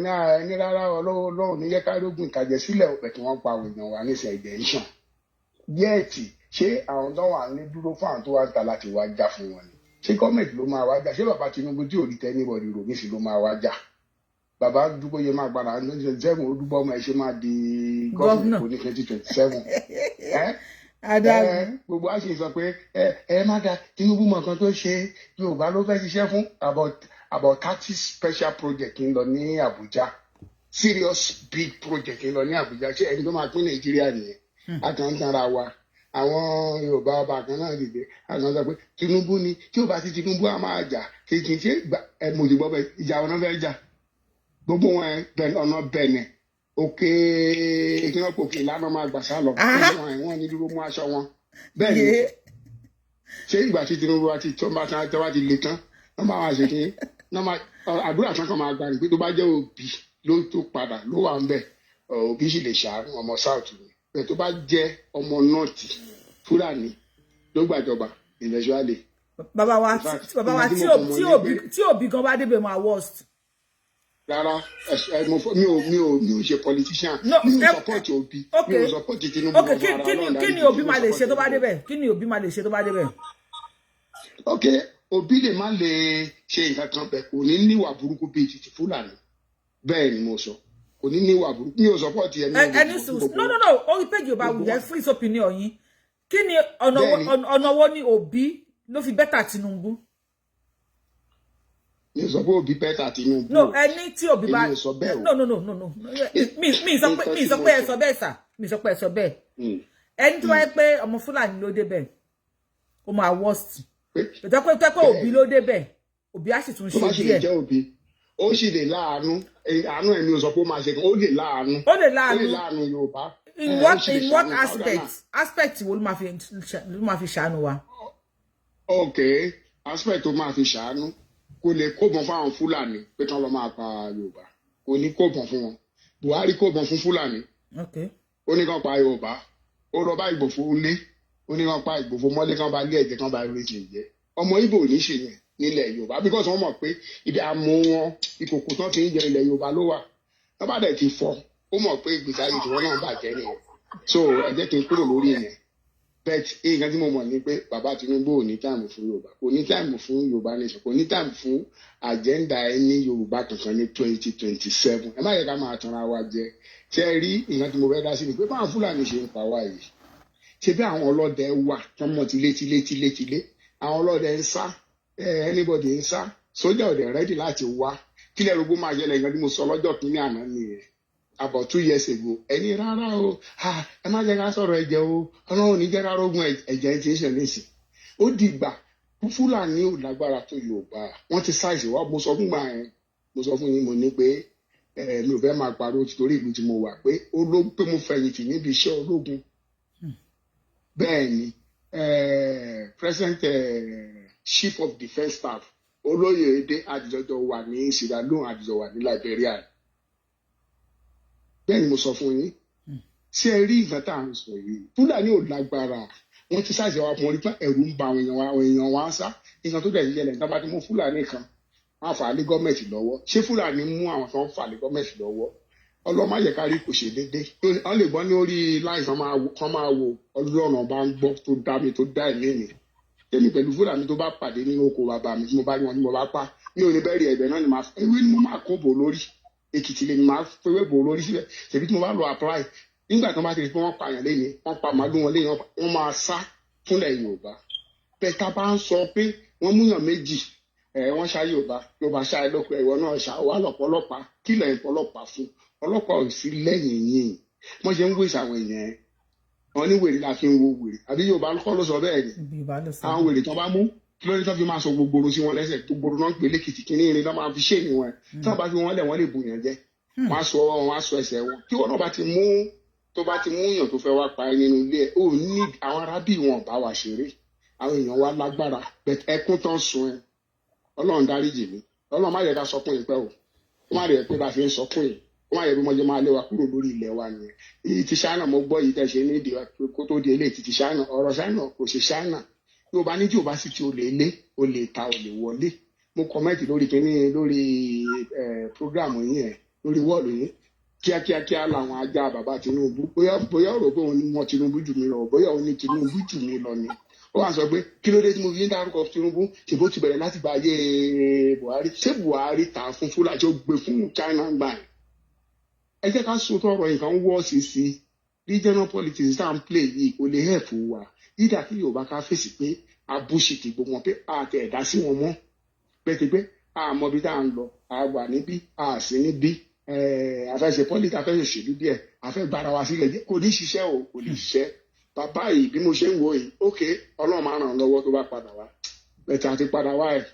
ní rárá ọlọ́run ní yẹ kárógùn ìtàjẹ̀sílẹ̀ ọ̀pẹ̀ tí wọ́n pa àwọn èèyàn wa níṣẹ́ ẹ̀jẹ̀ ń ṣàn. yẹ́ẹ̀tì ṣé àwọn tó wà ní dúró fún àwọn tó wá ń ta láti wá jà fún wọn ni ṣé gọ́ọ̀mẹ̀ntì ló máa wá jà ṣé bàbá Tinubu tí ò rí tẹ́ níbọ̀dì rò níṣì ló máa wá jà bàbá dúpọ̀ yẹ máa gbára ní 2027 ó dúpọ̀ ọmọ ẹ̀ ṣe máa di gọ́ọ̀mẹ̀ntì ní 2027. gbogbo àṣẹ sọ pé ẹ má da Tinubu mọ̀ kan tó ṣe Yorùbá ló fẹ́ ṣiṣẹ́ fún about 30 special project ń lọ ní Abuja serious big project ń lọ ní Abuja ṣé ẹni tó máa pín Nàìjíríà nìyẹn àtàntàrà wa àwọn Yorùbá ọba kan náà dìde àtàntà sọ pé Tinubu ni tí ò bá ti Tinubu á máa jà kì í ṣe mòjìgbọ́ bẹ ìjà wọn náà fẹ́ jà gbogbo wọn ọ̀nà bẹ̀nẹ̀ òkè ìkínápò òkè ìlànà máa gbà sálọ wọn ní dúró mú aṣọ wọn bẹ́ẹ̀ ni ṣé ìgbà tí Tinubu àti tó bá ti le tán wọ́n máa wá ṣe kí àdúrà tán kan máa gbà ní pé tó bá jẹ́ Òbí ló tó padà ló wà ń bẹ̀ Òbí sì lè ṣàánú ọmọ South ni bẹ́ẹ̀ tó bá jẹ́ ọmọ North Fúlàní ló gbàjọba eventually. bàbá wa tí Òbí gan bá débẹ̀ máa worst. rárá mi ò ṣe politician mi ò support Òbí mi ò support Tinubu. ok kí ni Òbí máa lè ṣe tó bá débẹ̀ kí ni Òbí máa lè ṣe tó bá débẹ̀. ok Òbí lè má lè ṣe nǹkan kan bẹ́ẹ̀ kò ní níwà burúkú bíi ti Fúlàní bẹ́ẹ̀ ni mo sọ kò ní níwà burúkú mi ò support ẹni sùn no orí péjì Yorùbá Wùyẹ́ free opinion yín kí ni ọ̀nà wo ni Òbí ló fi bẹ́tà Tinubu. mi ò sọ pé Òbí bẹ́tà Tinubu. no ẹni tí Òbí bá mi ò sọ bẹ́ẹ̀ o. no mi sọ pé ẹ sọ bẹ́ẹ̀ sà mi sọ pé ẹ sọ bẹ́ẹ̀ ẹni tí wọ́n yẹ pé ọmọ Fúlàní ló débẹ̀ ó máa worst pẹ̀tẹ́pẹ́ Òbí ló débẹ̀ Òbí á sì tún ṣe díẹ̀. tó bá ṣe lè jẹ́ Òbí ó sì lè láàánú àánú ẹ̀mí ò sọ pé ó máa ṣe kan ó lè láàánú Yorùbá. in what aspect wo ló máa fi ṣàánú wa. ok aspect tó máa fi ṣàánú kò lè kóbọn fáwọn Fúlàní pé kán lọ máa pa Yorùbá kò ní kóbọn fún wọn Buhari kóbọn fún Fúlàní ó ní kán pa Yorùbá ó lọ bá Ìgbòho lé ó ní kán pa Ìgbòho mọ́lé kán bá lé ẹ̀jẹ̀ kán bá rí ṣe jẹ́ ọmọ Ìgbò ní ṣe yẹn nílẹ̀ Yorùbá because wọ́n mọ̀ pé ibi àmọ́ wọn ìkòkò tán fi ń jẹ ilẹ̀ Yorùbá ló wà wọ́n bá dẹ̀ ti fọ́ ó mọ̀ pé ìgbésí ayé tiwọn náà bàjẹ́ nìyẹn so ẹ jẹ́ kí n kúrò lórí yẹn but nǹkan tí mo mọ̀ ni pé bàbá Tinubu ò ní táìmù fún Yorùbá kò ní táìmù fún Yorùbá nation kò ní táìmù fún àjẹ́ndà ẹni Yorùbá kankan ní 2027 ẹ má yẹ ká máa tanra wa jẹ ṣe rí nǹkan tí mo fẹ́ dá sí ni pé báwọn Fúlàní ṣe ń pa wá yìí ṣe bí àwọn ọlọ́dẹ wà tán mọ̀ tilétilé àwọn ọlọ́dẹ ń sá anybody ń sá sójà ọ̀dẹ rẹ́dì láti wá kílẹ̀ rògbò máa yẹlẹ̀ nǹkan tí mo sọ lọ́jọ́ kìíní àná nìyẹn about 2 years ago ẹni rárá o ẹ má jẹ́ ká sọ̀rọ̀ ẹ̀jẹ̀ o Ọlọ́run ní jẹ́ ká rógun ẹ̀jẹ̀ ti ń ṣe nísìn ó dìgbà Fúlàní ò lágbára tó Yorùbá wọ́n ti ṣàìsí wá mo sọ fún gbà yẹn mo sọ fún yín mo ní pé mi ò fẹ́ máa pariwo torí ìlú tí mo wà pé pé mo fẹ̀yìntì níbi iṣẹ́ ológun bẹ́ẹ̀ ni present chief of defence staff Olóyèdè àdìjọjọ wà ní Sierra Leone àdìjọ wà ní Liberia bẹ́ẹ̀ ni mo sọ fún yín ṣé ẹ rí ìgbà tá à ń sọ yìí Fúlàní ò lágbára wọ́n ti ṣàṣẹ wa fún orí pé ẹ̀rù ń ba àwọn èèyàn wa ń sá nǹkan tó dẹ̀ ń yẹlẹ̀ nígbà tí mo Fúlàní kan wọ́n fà á lé gọ́ọ̀mẹ̀ntì lọ́wọ́ ṣé Fúlàní mú àwọn tó ń fà á lé gọ́ọ̀mẹ̀ntì lọ́wọ́ ọlọ́mọ àyẹ̀kárí kò ṣe déédé wọ́n lè gbọ́ ní orí láì kan máa wo Ọlọ́run bá ń gbọ́ tó dá mi tó dá ẹ̀mí mi tèmi pẹ̀lú Fúlàní tó bá pàdé nínú oko bàbá mi tí mo bá rí wọn tí mo bá pa mi ò ní bẹ́ẹ̀ rí ẹ̀bẹ̀ náà ni ewé ni mo máa kó bò lórí Èkìtì lè máa fẹ́wé bò lórí síbẹ̀ ṣèbí tí mo bá lọ apply nígbà tí wọ́n bá ti rí pé wọ́n pààyàn lẹ́yìn wọ́n pa màálù wọn lẹ́yìn wọ́n máa sá fúnlẹ̀ Yorùbá bẹ́ẹ̀ tá bá ń sọ pé wọ́n múyàn méjì wọ́n ṣá Yorùbá ṣá ẹ lóko ìwọ náà ṣá wà lọ́pọ̀lọpàá kí lẹ́yìn ọlọ́pàá fún ọlọ́pàá ò sí lẹ́yìn yìí wọ́n ṣe ń wéṣà àwọn èèyàn wọn ní wèrè la fi ń wo wèrè àbí Yorùbá kọ́ ló sọ bẹ́ẹ̀ ni àwọn wèrè tó bá mú kí ló dé tó fi máa sọ gbogbo sí wọn lẹ́sẹ̀ tó gbogbo náà gbé lẹ́kìtì kí ní irin náà máa fi ṣe ni wọn tí wọn bá fi wọn lẹ̀ wọ́n lè bùyàn jẹ́ wọ́n á sọ ẹsẹ̀ wọn kí wọn náà bá ti mú yàn tó fẹ́ wá pa nínú ilé ẹ̀ ó ní àwọn arábì wọn bá wa ṣeré àwọn èèyàn wa lágbára ẹkún tán sun ẹ Ọlọ́run dáríjì mí Ọlọ́run má yẹ ká sọkún yìí pẹ́ o ó má yẹ pé bá fi ń sọkún yìí ó má yẹ pé mọ́jọ́ máa lé wa kúrò lórí ilẹ̀ wa nìyẹn èyí ti Ṣáínà mo gbọ́ yìí tẹ̀sẹ̀ ní ìdí kó tó di eléyìí ti Ṣáínà ọ̀rọ̀ Ṣáínà kò ṣe Ṣáínà yóò bá ní tí ò bá sì ti ò lè lé ò lè ta ò lè wọlé mo kọ́mẹ́ǹtì lórí kíní lórí prógráàmù yìí ẹ̀ lórí wọ́ọ̀lù yìí kíákíákíá làwọn ajá bàbá Tinubu bóyá rò pé òun ni wọn Tinubu jù mí lọ bóyá òun ni Tinubu jù mí lọ ni ó wà sọ pé kí ló dé tí mo fi ń dárúkọ Tinubu ṣèbó ti bẹ̀rẹ̀ láti gba ayé Buhari ṣé Buhari ta fún Fúlàní ó gbé fún China gbà ẹ̀ ẹ jẹ́ ká sòtọ́ ọ̀rọ̀ nǹkan wọ́ sí regional politics tá à ń play yìí kò lè help wa yídà kí Yorùbá ká fèsì pé abúṣìkì gbogbo wọn pé àtẹ ẹ̀dá sí wọn mọ́ pé àmọ́ bí tá à ń lọ àgbà níbí àsí níbí afẹ́ṣe pọ́lítì afẹ́ṣe òṣèlú díẹ̀ afẹ́ gbára wa sílẹ̀ díẹ̀ kò ní ṣiṣẹ́ o kò ní ṣiṣẹ́ bàbá yìí bí mo ṣe ń wo yìí ókè Ọlọ́run máa ràn án lọ́wọ́ tó bá padà wá bẹ̀tẹ̀ àti padà wá ẹ̀.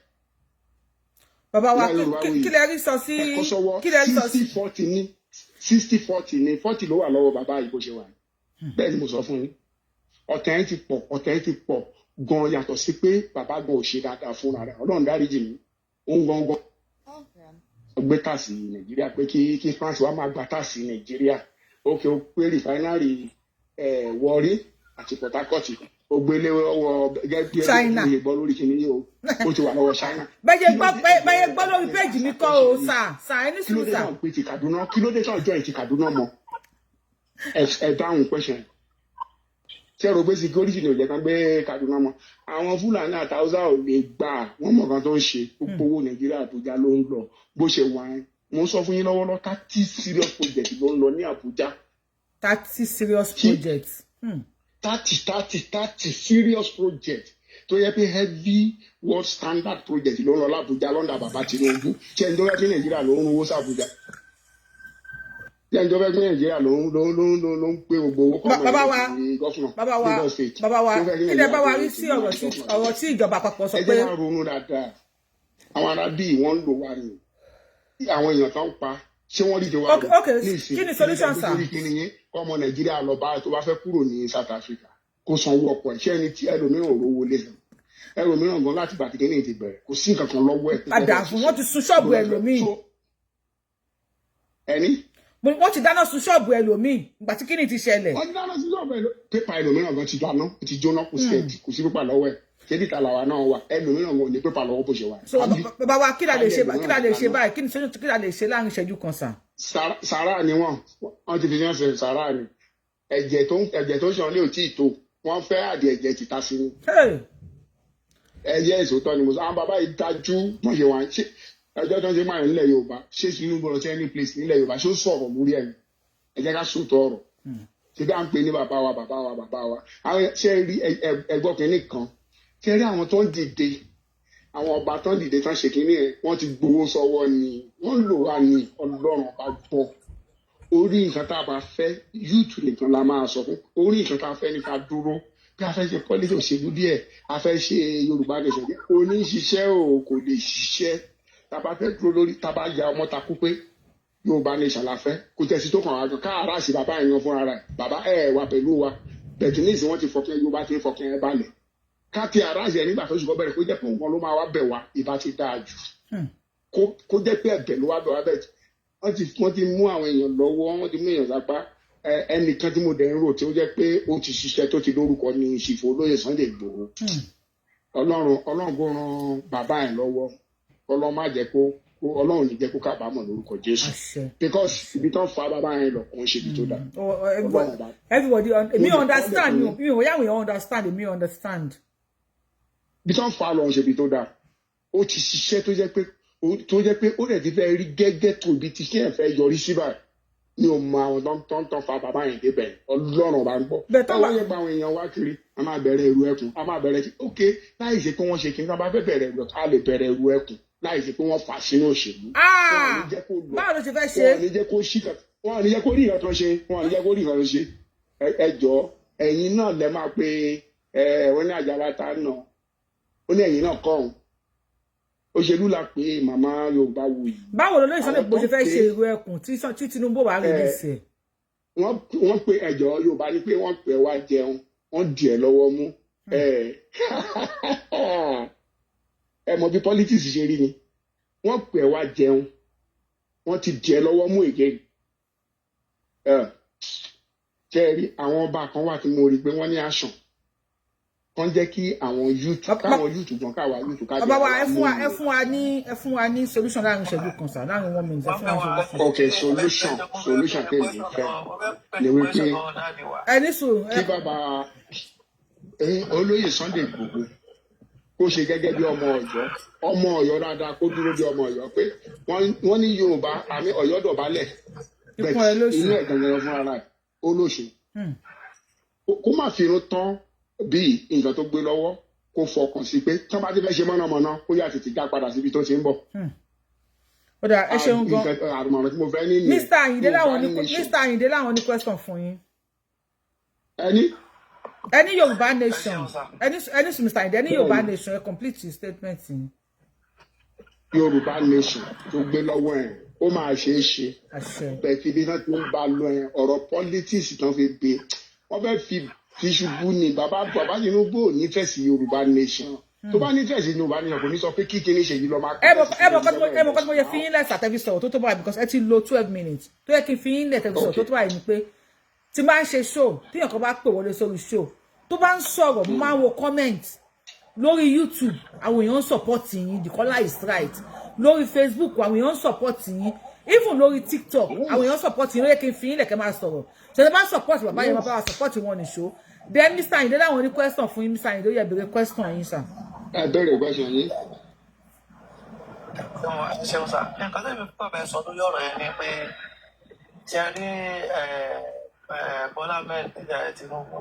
bàbá wa kí lẹ rí sọ sí kí lẹ rí sọ sí 60-40 ní 60-40 ní 40 ló wà lọ́wọ́ bàbá yìí bó ṣe wà bẹ́ẹ̀ ni mo sọ fún yín ọ̀tẹ̀ yẹn ti pọ̀ gan yàtọ̀ sí pé bàbá gan ò ṣe dáadáa fúnra rẹ̀ Ọlọ́run dáríjì mí ó ń gangan gbé tàsí Nàìjíríà pé kí France wá máa gba tàsí Nàìjíríà ókè ó pé rìfáínárì Warri àti Port Harcourt ó gbélé ọwọ́ gẹ́gẹ́ China bí ìgbọ́ lórí kìíní yìí ó ti wà lọ́wọ́ China. bẹ́ẹ̀ gbọ́ lórí péjì mi kọ́ o sà ẹni sùn sà. kí ló dé tán jọ ìtì Kaduna mọ́ ẹ dáhùn pẹ́sẹ̀ tí ẹ̀rọ gbé security ní òjẹ́ kan gbé Kaduna mọ́ àwọn Fúlàní àtàwùsá ò lè gbà wọ́n mọ̀ kan tó ń ṣe gbogbo owó Nàìjíríà Àbújá ló ń lọ bó ṣe wà ẹ́ mo sọ fún yín lọ́wọ́lọ́ 30 serious project ló ń lọ ní Àbújá. 30 serious project. 30 serious project tó yẹ pé heavy world standard project ló ń lọ l'Àbújá lọ́ndà bàbá Tinubu ṣé ẹni tó fẹ́ pín Nàìjíríà ló ń rówó s'Àbújá ṣé ẹni tó fẹ́ pín Nàìjíríà ló ń pé gbogbo owó kọ́ bàbá wa kí lẹ bá wa rí sí ọ̀rọ̀ tí ìjọba àpapọ̀ sọ pé. ẹ jẹ́ ká ronú dáadáa àwọn arábí wọ́n ń lò wá ní àwọn èèyàn tó ń pa ṣé wọ́n rí ìjọba ní ìsìn kí ni solution sir. kọ́ ọmọ Nàìjíríà lọ bá tó bá fẹ́ kúrò ní South Africa kó sanwó ọkọ̀ ẹ̀ ṣé ẹni tí ẹlòmíràn ò rówó lé gan ẹlòmíràn gan láti gbà kékeré ti bẹ̀rẹ̀ kò sí nǹkan kan lọ́wọ́ ẹ̀. padà fún wọn ti sun ṣọ́ọ̀bù ẹlòmíì. ẹni. wọ́n ti dáná sun ṣọ́ọ̀bù ẹlòmíì ìgbà tí kíni ti ṣẹlẹ̀. wọ́n ti dáná sun ṣọ́ọ̀bù ẹlòmíì pépà ẹlòmíràn gan ti dáná ti jóná kò sí pépà lọ́wọ́ ẹ̀ ṣébi ta làwa náà wà ẹlòmíràn gan ò ní pépà lọ́wọ́ bó ṣe wà. so bàbá wa kí la lè ṣe báyìí kí la lè ṣe láàrin ìṣẹ́jú kan sàn. sàrà ni wọ́n ti fi yàn ṣe sàrà ni ẹ̀jẹ̀ tó ń ṣàn lé ò tí ì tó wọ́n fẹ́ àdì ẹ̀jẹ̀ ti ta sí ni. ẹ̀jẹ̀ ìṣòótọ́ ni mo sọ àwọn bàbá yìí dájú wọ́n ṣe wà ṣe ẹjọ́ tó ń ṣe máa ń nílẹ̀ Yorùbá ṣé Tinubu lọ sí any place nílẹ̀ Yorùbá ṣé ó sọ̀rọ̀ lórí ẹ̀yìn ẹ jẹ́ ká sòótọ́ ọ̀rọ̀ ṣé bí à ń pè ní bàbá wa àwọn ṣe rí ẹgbọ́ kìíní kan ṣe rí àwọn tó ń dìde àwọn ọba tó ń dìde tó ń ṣe kìíní ẹ̀ wọ́n ti gbowó sọ́wọ́ ni wọ́n lò wá ní Ọlọ́run ọba gbọ́ orí nǹkan tá a bá fẹ́ yúùtù nìkan la máa sọ fún orí nǹkan tá a fẹ́ ní ká dúró bí a fẹ́ ṣe pọ́lítì òṣèlú díẹ̀ a fẹ́ ṣe Yorùbá nation kò ní ṣiṣẹ́ o kò lè ṣiṣẹ́ tá a bá fẹ́ dúró lórí tá a bá ya ọmọ takú pé Yorùbá nation la fẹ́ kò tẹ̀sí tó kàn wá gan káàrà sí bàbá yẹn fúnra rẹ̀ bàbá ẹ̀ wà pẹ̀lú wa bẹ̀tìnísì wọ́n ti fọkàn Yorùbá ti fọkàn ẹ̀ balẹ̀ ká ti àráṣẹ nígbà tó ṣùgbọ́n bẹ̀rẹ̀ kó jẹ́ pé nǹkan ló máa wá bẹ̀ wá ìbá ti dáa jù kó jẹ́ pé ẹ̀bẹ̀ ló wá bẹ̀ wá bẹ̀ wọ́n ti mú àwọn èèyàn lọ́wọ́ wọ́n ti mú èèyàn sápá ẹnìkan tí mo dẹ̀ ń rò tí ó jẹ́ pé ó ti ṣiṣẹ́ tó ti lórúkọ ní ìṣìfò olóyè Sunday Igboho Ọlọ́run kó ran bàbá ẹ̀ lọ́wọ́ Ọlọ́run má jẹ́ kó Ọlọ́run ní jẹ́ kó kábàámọ̀ lórúkọ Jésù because ibi tó ń fa bàbá yẹn lọ kò ń ṣe ibi tó dáa. everybody me understand me ò yà wọ́n understand me understand. ibi tó ń fa lọ ń ṣe ibi tó dáa ó ti ṣiṣẹ́ tó jẹ́ pé tó jẹ́ pé ó dẹ̀ ti fẹ́ rí gẹ́gẹ́ tó ibi tí kí ẹ̀ fẹ́ yọrí sí báyìí ní o mọ àwọn tó ń fa bàbá yẹn débẹ̀ ọlọ́run bá ń gbọ́. báwo yẹ gba àwọn èèyàn wá kiri a máa bẹ̀rẹ̀ ẹrù ẹkùn a máa bẹ̀rẹ̀ ok láì ṣe pé wọ́n ṣe kí n bá fẹ́ bẹ̀rẹ̀ ẹrù ẹkùn a lè bẹ̀rẹ̀ ẹrù ẹkùn láì ṣe pé wọ́n fà sínú òṣèlú. báwo ló ṣe fẹ́ ṣe. wọ́n ò ní jẹ́ kó ṣí kan wọ́n ò ní jẹ́ kó rí ìrọ̀tọ̀ ṣe wọ́n ò ní jẹ́ kó rí ìrọ̀tọ̀ ṣe ẹ jọ ẹ̀yin náà lẹ máa pe wọ́n ní àjàrà ta náà ó ní ẹ̀yin náà kọ́ òṣèlú la pé màmá Yorùbá wù yìí. báwo ló lóyún Sunday Igboho ṣe fẹ́ ṣe irú ẹkùn tí Tinubu wà rí ní ìsẹ̀. wọ́n pe ẹ̀jọ̀ Yorùbá ni pé wọ́n pè wá jẹun wọ́n dì ẹ́ lọ́wọ́ mú. ẹ mọ̀ bí politics ṣe rí ni wọ́n pè wá jẹun wọ́n ti dì ẹ́ lọ́wọ́ mú ègé. ṣe é rí àwọn ọba kan wà tí mo rí pé wọ́n ní àṣàn kàn jẹ́ kí àwọn youth káwọn youth gan káwa youth ká jẹ́ bàbá wa ẹ fún wa ní solution láàrin ìṣẹ́jú kan sá láàrin 1 minute ẹ fún wa solution. ok solution tẹ̀lé fẹ́ ni wípé ẹni sùn. kí bàbá olóyè Sunday Igboho kó ṣe gẹ́gẹ́ bí ọmọ Ọ̀yọ́ dáadáa kó dúró bí ọmọ Ọ̀yọ́ pé wọ́n ní Yorùbá àmì Ọ̀yọ́ dọ̀bálẹ̀ inú ẹ̀ gangan fún ara ẹ̀ olóṣù kó má fi irun tán bí nǹkan tó gbé lọ́wọ́ kó fọkàn sí pé tí wọ́n bá ti fẹ́ ṣe mọ̀nàmọ́ná kó yà tètè já padà síbi tó ti ń bọ̀. ó dà ẹ ṣeun gan. àrùmọ̀ràn tí mo fẹ́ ní ni Mr. Ayinde láwọn ní question fún yín. ẹni Yorùbá nation ẹni sùn Mr. Ayinde ẹni Yorùbá nation ẹ complete your statement yìí. Yorùbá nation tó gbé lọ́wọ́ ẹ̀ ó máa ṣe é ṣe bẹ́ẹ̀ tí ibi náà ti ń bá lọ ẹ̀ ọ̀rọ̀ politics tán fi gbé wọ́n fẹ́ fi ṣubú ni bàbá Tinubu ò nífẹ̀ẹ́ sí Yorùbá nation tó bá nífẹ̀ẹ́ sí Yorùbá nation kò ní sọ pé kíkiri ṣe yìí lọ máa. ẹ mọ̀ kọ́ mo yẹ fi yín lẹ́sà tẹ́bí sọ̀rọ̀ tó tó báyìí because ẹ ti lo 12 minutes tó yẹ kí n fi yín lẹ̀ tẹ́bí sọ̀rọ̀ tó tó báyìí ni pé tí máa ń ṣe show tí èèyàn kan bá pè wọlé sórí show tó bá ń sọ̀rọ̀ mo máa ń wo comment lórí YouTube àwọn èèyàn ń support yín the colour is right lórí Facebook àwọn èèyàn ń support yín even lórí TikTok àwọn èèyàn support yín ló yẹ kí n fi yín lẹ̀ kẹ́ máa sọ̀rọ̀ ṣe bá support bàbá yẹn bàbá wa support wọn ní show then Mr. Ayinde láwọn ní question fún yín Mr. Ayinde ó yẹ béèrè question yín sir. ẹ béèrè question yín. ṣeun sá nǹkan tó mi kọ́ bẹ́ẹ̀ sọ lórí ọ̀rọ̀ yẹn ni pé tí a rí Bọ́lá mẹ́rin Tinubu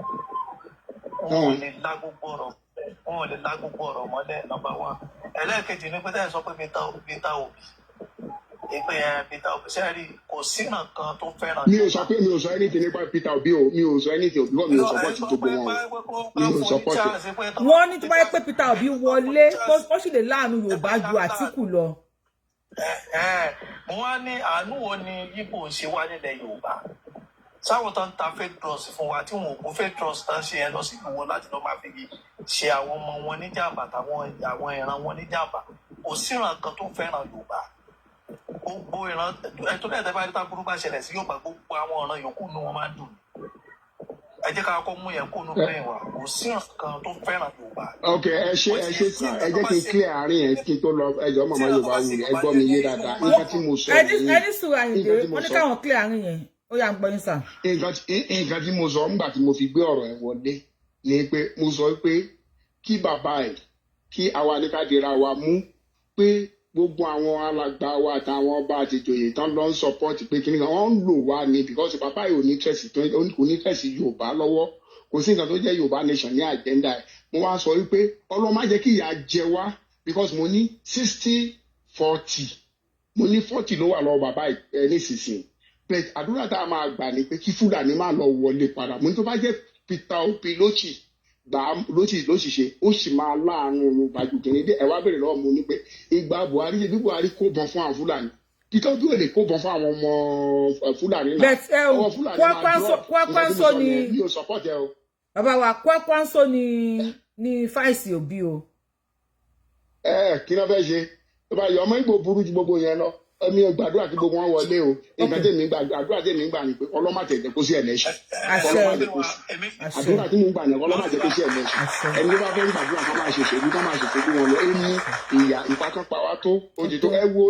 wọn ò lè lá gbogbo ọ̀rọ̀ mọ́lẹ̀ number 1 ẹlẹ́ẹ̀kejì ni pé tẹ́ ẹ sọ pé Peter Obi ìpè Peter Obi sẹ́ẹ̀rì kò sí nǹkan tó fẹ́ràn. mi ò sọ anything nípa Peter Obi o mi ò sọ anything òbí wọn mi ò support gbogbo wọn mi ò support. wọ́n ní tó bá yẹ pé Peter Obi wọlé ó sì lè láàánú Yorùbá ju Àtíkù lọ. wọ́n á ní àánú wo ni Yíbò ṣe wá nílẹ̀ Yorùbá sáwọn tó ń ta fake drugs fún wa tí wọn ò kó fake drugs tán ṣe ẹ lọ sí ìwọ láti lọ máa fi ṣe àwọn ọmọ wọn níjàmbá táwọn ìran wọn níjàmbá kò sí ìran kan tó fẹ́ràn Yorùbá gbogbo ìran ẹtọ́ náà tẹ́ bá rí táburú bá ṣẹlẹ̀ sí Yorùbá gbogbo àwọn ọ̀ràn yòókù ni wọ́n máa ń dùn ẹ jẹ́ ká kọ́ mú yẹn kó nu pẹ́yìn wa kò sí ìran kan tó fẹ́ràn Yorùbá. ok ẹ ṣe sí ẹ jẹ́ kí n clear àárín yẹn kí n tó lọ ẹjọ́ màmá Yorùbá wù ẹ gbọ́ mi yé dáadáa nǹkan tí mo sọ ẹni sùúrù Àyìndé wọ́n ní káwọn clear àárín yẹn ó yà ń gbọ́ yín sà. nǹkan tí mo sọ nígbà tí mo fi gbé ọ̀rọ̀ ẹ̀ wọlé ni pé mo sọ pé kí bàbá ẹ̀ kí àwa ní ká dira wa mú pé gbogbo àwọn alàgbà wa àtàwọn ọba àtìjòyè tán lọ ń support pé kí nìkan wọ́n ń lò wá ni because bàbá yìí kò ní fẹ̀sì Yorùbá lọ́wọ́ kò sí nǹkan tó jẹ́ Yorùbá nation ní agenda ẹ̀ mo wá sọ wípé Ọlọ́run má jẹ́ kí ìyà jẹ wá because mo ní 60-40 mo ní 40 ló wà lọ́wọ́ bàbá ẹ̀ nísinsìnyí but àdúrà tá a máa gbà ní pé kí Fúlàní má lọ wọlé padà mo ní tó bá jẹ́ Peter Obi ló sì ṣe ó sì máa láàánú Yorùbá ju kìnìún dé ẹ wá bèrè lọ́wọ́ mo ní pé ìgbà Buhari ṣe bí Buhari kó bọn fún àwọn Fúlàní Peter Obi ò lè kó bọn fún àwọn ọmọ Fúlàní náà ọmọ Fúlàní máa Kwakwanso ni mi ò support ẹ o. bàbá wa Kwakwanso ni fáìsì Obi o. kí ló fẹ́ ṣe tó bá yọ ọmọ Ìgbò burú ju gbogbo yẹn lọ ẹ̀mí gbàdúrà kí gbogbo wọn wọlé o nǹkan tèmi àdúrà tèmi gbà ní pé ọlọ́mà tẹ̀lé kó sí election ọlọ́mà jẹ́ kó sí àdúrà tí mo gbà ní ọlọ́mà jẹ́ kó sí election ẹni tó bá fẹ́ gbàdúrà ká máa ṣèṣèlú ká máa ṣèṣèlú wọn lọ ẹni ìyà ìpákánpá wa tó ojú tó ẹ wo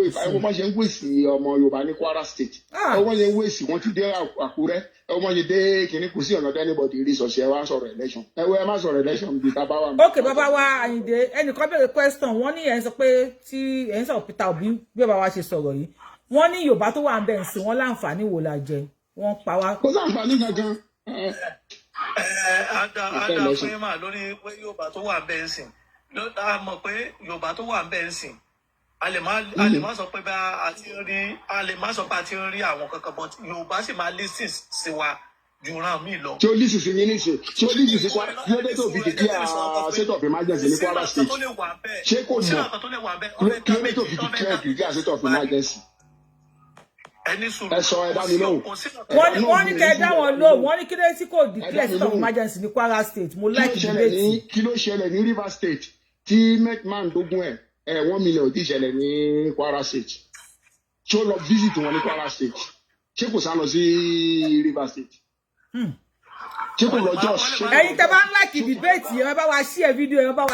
bá ṣe ń wèsì ọmọ Yorùbá ní Kwara State ẹ wọ́n ṣe ń wèsì wọ́n ti dé Àkúrẹ́ ẹ wọ́n ṣe dé kìnní kù sí ọ̀nà anybody rí sọ̀ṣẹ́ wa sọ̀rọ̀ election ẹ wọ ẹ má sọ̀rọ̀ election bí bàbá wa. ok bàbá wa Àyìndé ẹnìkan béèrè question wọ́n ní ẹ̀ ń sọ pé tí ẹ̀ ń sọ̀rọ̀ Peter Obi bí bàbá wa ṣe sọ̀rọ̀ yìí wọ́n ní Yorùbá tó wà ń bẹ̀ ń sìn wọ́n láǹfààní wo la jẹ wọ́n pa wá. kó sáǹfààní kankan. ada fún yín mà lórí pé Yorùbá tó wà ń bẹ̀ ń sìn a mọ̀ pé Yorùbá tó wà ń bẹ̀ ń sìn a lè má sọ pé bá a ti rí àwọn kankan but Yorùbá sì máa listen sí wa ju ran mi lọ. tí ó lísì sí yín níṣe tí ó lísì sí kwa tí ó dé tó fi dìde state of emergency ní Kwara State ṣé kò mọ̀ kí ó dé tó fi dìde state of emergency. ẹ sọ ẹ dá mi lóhùn. wọ́n ní kẹ́ ẹ dá wọn lóhùn wọ́n ní kí ló tí kò declare state of emergency ní Kwara State mo like debate. kí ló ṣẹlẹ̀ ní Rivers State tí man dógún ẹ̀ 1 million tí ìṣẹ̀lẹ̀ ní Kwara State tí ó lọ visit wọn ní Kwara State ṣé kò sá lọ sí Rivers State. Ṣé kò lọ Jos. ẹ̀yin tẹ́ bá ń like debate yẹn ẹ bá wa share video yẹn ẹ bá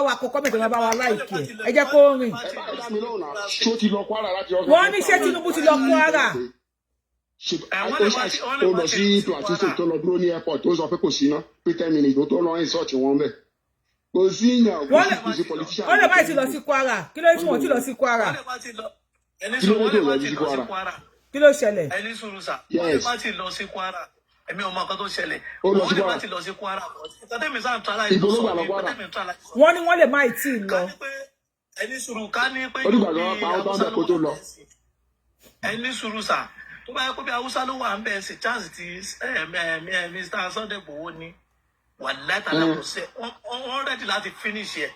wa kọ comment ẹ bá wa like ẹ jẹ́ kó rìn. ṣó ti lọ Kwara láti ọ̀sán. wọ́n ní ṣé Tinubu ti lọ Kwara. ó lọ sí Plateau State tó lọ dúró ní airport tó sọ pé kò sí ná pé 10 minutes tó lọ insult wọn bẹ̀. kò sí ìyàn kò sí politician. wọ́n lè má ti lọ sí Kwara kí ló tí wọ́n ti lọ sí Kwara. kí ló dé lọ sí Kwara. kí ló ṣẹlẹ̀. ẹni sùúrù sà wọ́n lè má ti lọ sí Kwara èmi ò mọ nǹkan tó ṣẹlẹ̀ wọ́n lè má ti lọ sí Kwara ìtọ́tẹ́mi sáà ń tọ́ aláìsí sọ wọ́n ní wọ́n lè má tí ì lọ. ẹni sùúrù ká ní pé ẹni sùúrù sà tó bá yẹ kó bí Haúsá ló wà ń bẹ̀ sí chance ti Mr. Sunday Igboho ní wà látàlá kò sẹ́ wọ́n rẹ́dí láti finish ẹ̀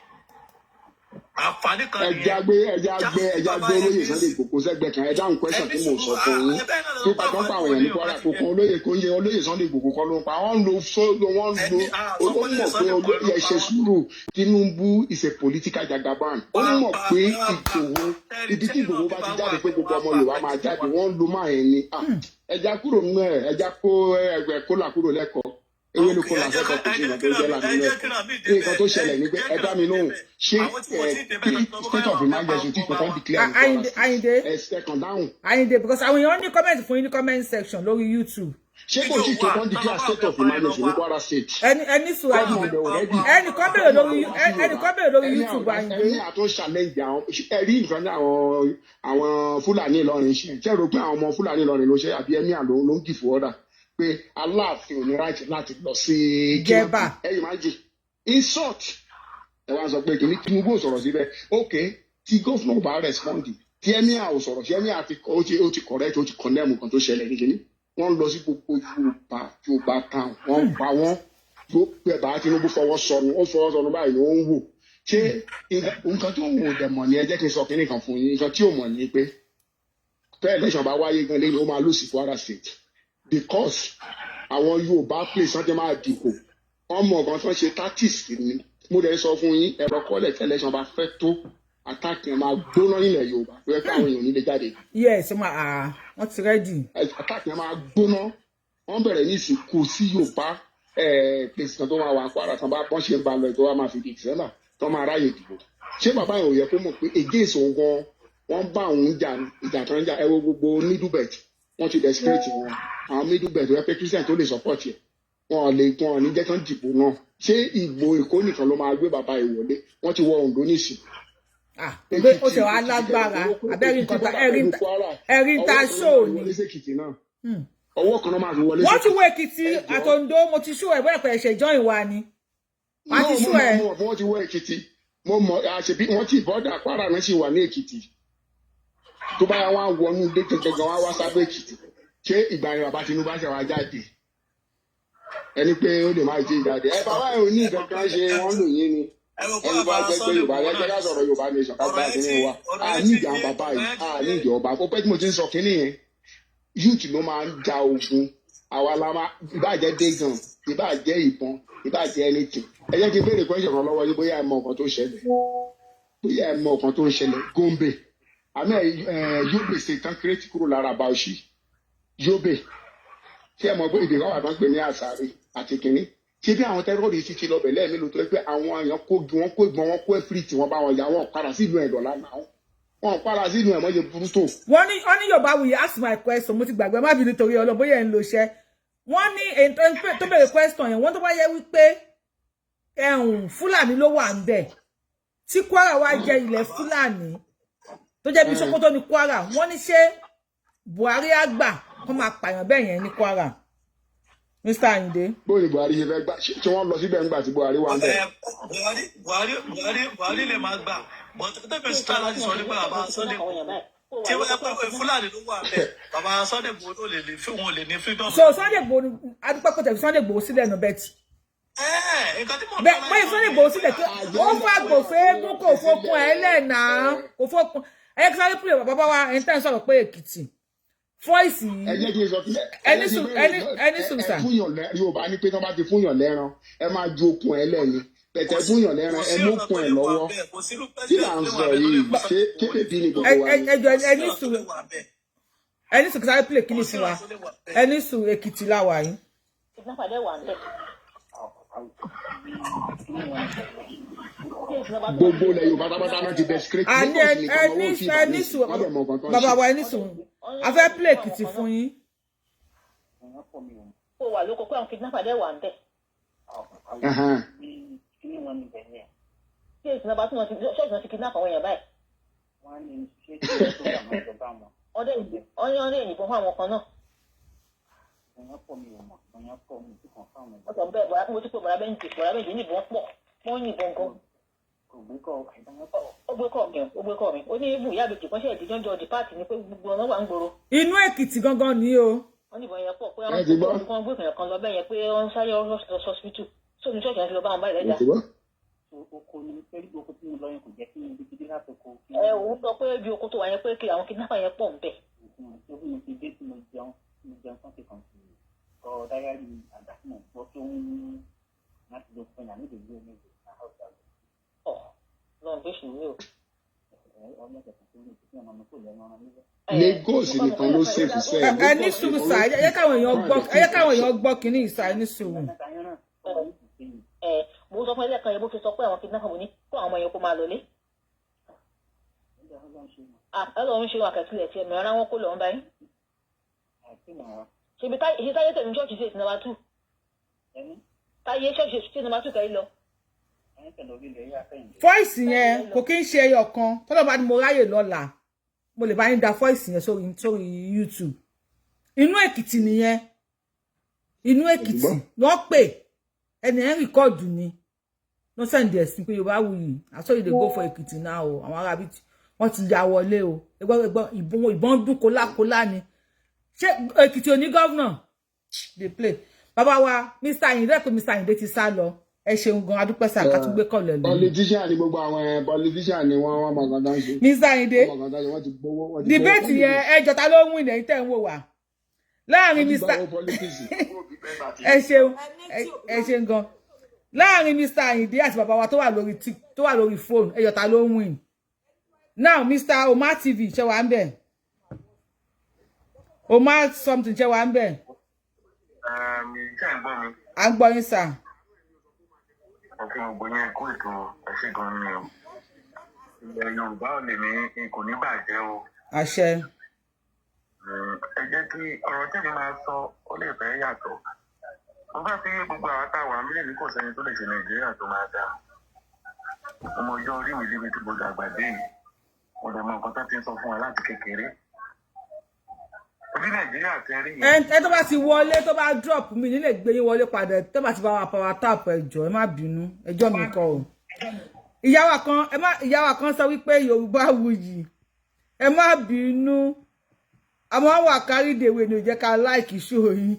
àǹfààní kan nìyẹn. ẹja gbé olóyè Sunday Igboho sẹ́gbẹ̀ kan ẹja ń question tí mo sọ fún yín tó bá tó pa àwọn èèyàn ní Kwara kò kan olóyè kò ń yẹ olóyè Sunday Igboho kọ́ ló ń pa wọ́n lo olómọ̀ pé olóyè ṣe sùúrù Tinubu is a political jagaban ó mọ̀ pé Igboho ibi tí Igboho bá ti jáde pé gbogbo ọmọ Yorùbá máa jáde wọ́n lo máa ẹ̀ ní ẹja kúrò nínú ẹ̀ ẹja kó ẹgbẹ́ kólà kúrò lẹ́kọ̀ọ́ ewé ló kó làásẹ̀ kọ̀ kò sí ìgbà tó jẹ́ lànà lẹ́kọ̀ọ́ nǹkan tó ṣẹlẹ̀ ní pé ẹ dá mi lóhùn ṣé state of emergency tí kò kàn declare ẹ̀sẹ̀kàn dáhùn. Àyìndé because àwọn èèyàn ní comment fún yín ní comment section lórí YouTube. ṣé kò sí tó kàn declare state of emergency ní Kwara State. ẹni sùn ẹnìkan bèrè lórí YouTube Àyìndé. ẹni àtún challenge àwọn ẹ̀rí nǹkan ní àwọn Fulani Ìlọrin ṣe ṣe rò pé àwọn ọmọ Fulani Ìlọrin ló ṣe àbí ẹ̀mí àlọ́ ló ń kì fún ọ̀dà pé Aláàfin ò ní right láti lọ sí Jẹ̀bà ẹ̀yìn máa jẹ insult ẹ wá sọ pé kìíní Tinubu ò sọ̀rọ̀ síbẹ̀ ok tí gómìnà bá respond tí ẹ̀mí ò sọ̀rọ̀ tí ẹ̀mí ó ti correct ó ti condemn nǹkan tó ṣẹlẹ̀ ní kìíní wọ́n lọ sí gbogbo Yorùbá town wọ́n pa wọ́n tó pẹ̀ bá Tinubu fọwọ́ sọnù báyìí ni wọ́n ń wò ṣé nǹkan tó ń wò dẹ̀ mọ̀ ní ẹ jẹ́ kí n sọ kìíní kan fún yín nǹkan tí ò mọ̀ ní pé tẹ́ election bá wáyé gan lẹ́yìn ó máa lose Kwara State because àwọn Yorùbá place wọ́n ti máa dìbò wọ́n mọ̀ ọ̀gán tó ń ṣe tactics ni mo dẹ̀ sọ fún yín ẹ̀rọ kọ́lẹ̀ election bá fẹ́ tó attack yẹn máa gbóná nílẹ̀ Yorùbá tó yẹ kí àwọn èèyàn nílé jáde. yes wọ́n ti ready. attack yẹn máa gbóná wọ́n bẹ̀rẹ̀ ní ìsìnkú sí Yorùbá place kan tó máa wà Kwara tán bá bọ́n ṣe ń ba lọ tó wá máa fi di December tó máa ráyè dìbò ṣé bàbá yẹn ò yẹ kó mọ̀ pé against òun gan wọ́n bá òun jà ìjà tó ń jà ẹ wo gbogbo middle belt wọ́n ti desperate wọn àwọn middle belt wọ́n pé Christian tó lè support yẹ wọn ní jẹ́ kán dìbò náà ṣé ìbò Èkó nìkan ló máa gbé bàbá ìwọlé wọ́n ti wọ Ondo nísìn. ó ṣe wàá lágbára abẹ́rẹ́ ẹ̀rí ta ṣó ni. ọwọ́ kan náà máa fi wọlé. wọ́n ti wọ Èkìtì àtòǹdó mo ti ṣú ẹ̀ bẹ́ẹ̀ pẹ̀ ẹ̀ṣẹ̀ join wa ni. wọ́n ti ṣú ẹ̀. wọ́n ti wọ Èkìtì mo mọ̀ àṣebí wọ́n ti bọ́dà Kwara náà sì wà ní Èkìtì tó bá yà wọ́n wọnú ilé gẹ́gẹ́ wọ́n wá sábẹ́ Èkìtì ṣé ìgbà yẹn bàbá Tinubu ṣe wá jáde ẹni pé ó lè máa jẹ ìjáde ẹ bàbá yẹn ò ní nǹkan kan ṣe wọ́n lò yín ni ẹni bá jẹ́ pé Yorùbá yẹn jẹ́ ká sọ̀rọ̀ Yorùbá nation ká gbá kínní wa ní ìjà bàbá yìí ní ìjà ọba ó pẹ́ tí mo ti ń sọ kínní yẹn youth ló máa ń ja ogun àwa la máa ìbàjẹ́ dégan ìbàjẹ́ ìbọn ìbàjẹ́ anything ẹ jẹ́ kí n béèrè question kan lọ́wọ́ yín bóyá ẹ mọ nǹkan tó ṣẹlẹ̀ Gombe àmì Yobe ṣe tán kírètì kúrò lára Bauchi Yobe ṣé ẹ mọ̀ pé èdè kan wà tán pè ní àṣàrí àti kínní ṣé bí àwọn tẹ́rọ̀rìsì ti lọ bẹ̀ lẹ́ẹ̀mélòó tó yẹ pé àwọn èèyàn kó wọn kó ìgbọ̀n wọn kó ẹ̀fìrìtì wọn bá wọn yà wọn padà sílùú ẹ̀dọ̀ lánàá wọn padà sílùú ẹ̀ mọ́jẹ burú tó. wọ́n ní Yorùbá will ask my question mo ti gbàgbé má bínú torí ọlọ́bóyè ń lo iṣẹ́ wọ́n ní èyí tó bẹ̀rẹ̀ question yẹn wọ́n tó bá yẹ wípé Fúlàní ló wà ń bẹ̀ tí Kwara wá jẹ́ ilẹ̀ Fúlàní tó jẹ́ bí Sókótó ní Kwara wọ́n ní ṣé Buhari á gbà kó máa pààyàn bẹ́ẹ̀ yẹn ní Kwara Mr. Ayinde. bóyá Buhari ṣe fẹ́ gbà tí wọ́n lọ síbẹ̀ ńgbà tí Buhari wà ń bẹ̀. Buhari lè máa gbà but tẹ́bí sítá láti sọ nípa bàbá Sunday tí wọ́n yẹ pé Fúlàní ló wà bẹ́ẹ̀ bàbá Sunday Igboho ló lè ní fún wọn lè ní freedom. so Sunday Igboho adúpẹ́ pé tẹ̀sí Sunday Igboho sílẹ̀ nù bẹ́ẹ̀ tì. bẹ́ẹ̀ Sunday Igboho sílẹ̀ tó ó fàgbò fẹ́ẹ́gún kò fokun ẹ̀ lẹ́ẹ̀nà kò fokun ẹ̀ kí sáré pílẹ̀ bàbá wa ẹ̀ ń tẹ́ ń sọ̀rọ̀ pé Èkìtì fọ́ìsì ẹni sùn sà. Yorùbá ní pé tí wọ́n bá ti fúnyàn lẹ́ran ẹ máa ju okun ẹ̀ lẹ́ni pẹ̀tẹ́ fúnyàn lẹ́ran ẹ mú okun ẹ̀ lọ́wọ́ kí là ń sọ yìí ṣé kébèbí ni gbogbo wa. ẹni sùn sáré pílẹ̀ kíni fún wa ẹni sùn Èkìtì láwà yìí. gbogbo ilẹ̀ Yorùbá tábátá náà ti bẹ̀ straight. ẹni sùn bàbá wa ẹni sùn a fẹ́ play Èkìtì fún yín. ó wà lóko pé àwọn kidnapper dẹ̀ wà ń bẹ̀. ṣé ìsìn náà tí wọ́n ti ṣọ́ọ̀ṣì náà ti kidnap àwọn èèyàn báyìí. ọdẹ ìyìnbọn fún àwọn kan náà. ọ̀sán bẹ́ẹ̀ bọ̀dá mo ti pé bọ̀dá bẹ́ńjì níbọn pọ̀ wọ́n yìnbọn gan. ó gbé kọ́ mi ó ní ibù ìyá àbèjì kan ṣe ìdíjọ́jọ́ dìpáàtì ní pé gbogbo ọ̀nà wà ń gbòòrò. inú Èkìtì gangan ni o. wọ́n ní ìbọn yẹn pọ̀ pé wọ́n kan gbé ìpìlẹ̀ kan lọ bẹ́ẹ̀ yẹn pé wọ́n ń sáré ọ̀sọ́sítù sóòtú ṣọ́ọ̀ṣì yẹn ti lọ bá wọn báyìí lẹ́jà. oko ni pẹ̀lú oko tí mo lọ yẹn kò jẹ́ kí n bí láti oko. òun sọ pé bí oko tó wà yẹn pé kí àwọn kidnapper yẹn pọ̀ ń bẹ̀. ṣé mo ti dé tí mo jẹun sọ́ọ̀tì kan sí kọ dáyàrí àgbà tí mo gbọ́ tó ń láti lọ fún ìyá nídìí ilé méjì lọ́n bí ṣùgbọ́n o. Lagos nìkan ló ṣèfù sẹ́yìn. ẹ ní sùúrù sá ẹ yẹ káwọn èèyàn gbọ́ kínní ìsá ẹ ní sùúrù. mo sọ fún ẹlẹ́kan yẹn bó ṣe sọ pé àwọn kidnapper mo ní kó àwọn ọmọ yẹn kó máa lọlé. Ọlọ́run ṣe àkẹsílẹ̀ tí ẹ̀mí ara wọn kó lọ́ọ́ báyìí. ṣèbí táyé tẹ̀mí ṣọ́ọ̀ṣì ṣe ìsinmi two. táyé ṣọ́ọ̀ṣì ṣe ìsinmi two kẹ́yìn lọ. fọ́ìsì yẹn kò kí ń ṣe ẹyọ kan tọ́lọ́ bá ní mo ráyè lọ́la mo lè bá yín da fọ́ìsì yẹn sórí YouTube. inú Èkìtì nìyẹn inú Èkìtì wọ́n pè ẹni ẹ̀ ń rìkọ́ọ̀dù ni wọ́n sẹ́ǹdì ẹ̀sìn pé Yorùbá wuyì àsọ̀yìndè go for Èkìtì náà o àwọn arábí wọ́n ti ya wọlé o ẹgbọ́n ìbọn dún kólákólá ni ṣé Èkìtì ò ní gọ́vnà dey play bàbá wa Mr. Ayinde pé Mr. Ayinde ti sá lọ ẹ ṣeun gan adúpẹ́ sá ká tún gbé kọ̀lẹ̀ lọ. politician ni gbogbo àwọn politician ni wọ́n mọ̀ nǹkan tó ń ṣe. Mr. Ayinde debate yẹn ẹjọ́ ta ló ń win ẹ̀yin tẹ́ ń wò wá láàrin Mr. ẹ ṣeun gan láàrin Mr. Ayinde àti bàbá wa tó wà lórí fóònù ẹjọ́ ta ló ń win. Now, Mr. Omar TV, ṣé wà ń bẹ̀? Omar something, ṣé wà ń bẹ̀? À ń gbọ́ yín sà. Ọ̀kẹ́ ògbó yẹn kó ètò ẹ̀ṣẹ̀ gan ni o. Ilẹ̀ Yorùbá ò lè ní kò ní bàjẹ́ o. Àṣẹ. Ẹ jẹ́ kí ọ̀rọ̀ tí mi máa sọ ó lè fẹ́ yàtọ̀. Mo bá fi gbogbo àwọn táwa mílíọ̀nù kò sẹ́ni tó lè ṣe Nàìjíríà tó máa dáa. Ọmọ ọjọ́ orí mi débi tí mo dàgbà dé yìí. Mo lè mọ nǹkan tó ti ń sọ fún wa láti kékeré. Orí Nàìjíríà tẹ rí yẹn. Ẹ tó bá ti wọlé tó bá drop mi nílé gbé yín wọlé padà tó bá ti bá wa power tap ẹjọ́ ẹ má bínú ẹjọ́ mi kọ́ o. Ìyá wa kan sọ wípé Yorùbá wuyì ẹ má bínú àmọ́ wà kárídèwé ni ò jẹ́ ká like show yín.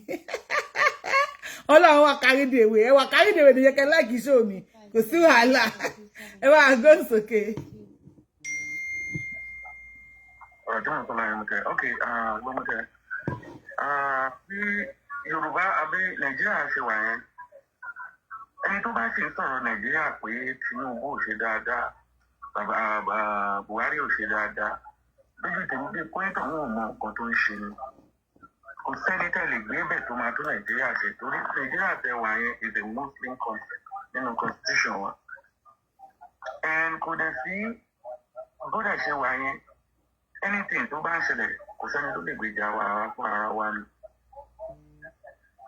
Ọlọ́run wà kárídèwé ẹ wà kárídèwé ni ò jẹ́ ká like show mi kò sí wàhálà ẹ wá gbọ́n sókè. Ọ̀dọ́ àtọ́lá yẹn mọ̀tẹ́. Ok, gbọ́mọ̀tẹ́. Bí Yorùbá àbí Nàìjíríà ṣe wà yẹn, ẹni tó bá sì ń sọ̀rọ̀ Nàìjíríà pé Tinubu ò ṣe dáadáa, bàbá Buhari ò ṣe dáadáa, lójú tèmi bí pọ́ńtò wọn ò mọ nǹkan tó ń ṣe ni kò sẹ́ni tẹ̀lé gbé bẹ̀ tó máa tó nàìjíríà ṣe torí nàìjíríà tẹ wà yẹn is a muslim country nínú constitution wa and kò dẹ̀ sí bódà ṣe wà yẹn anything tó bá ń ṣẹlẹ̀ kò sẹ́ni tó lè gbèjà wa fún ara wa ni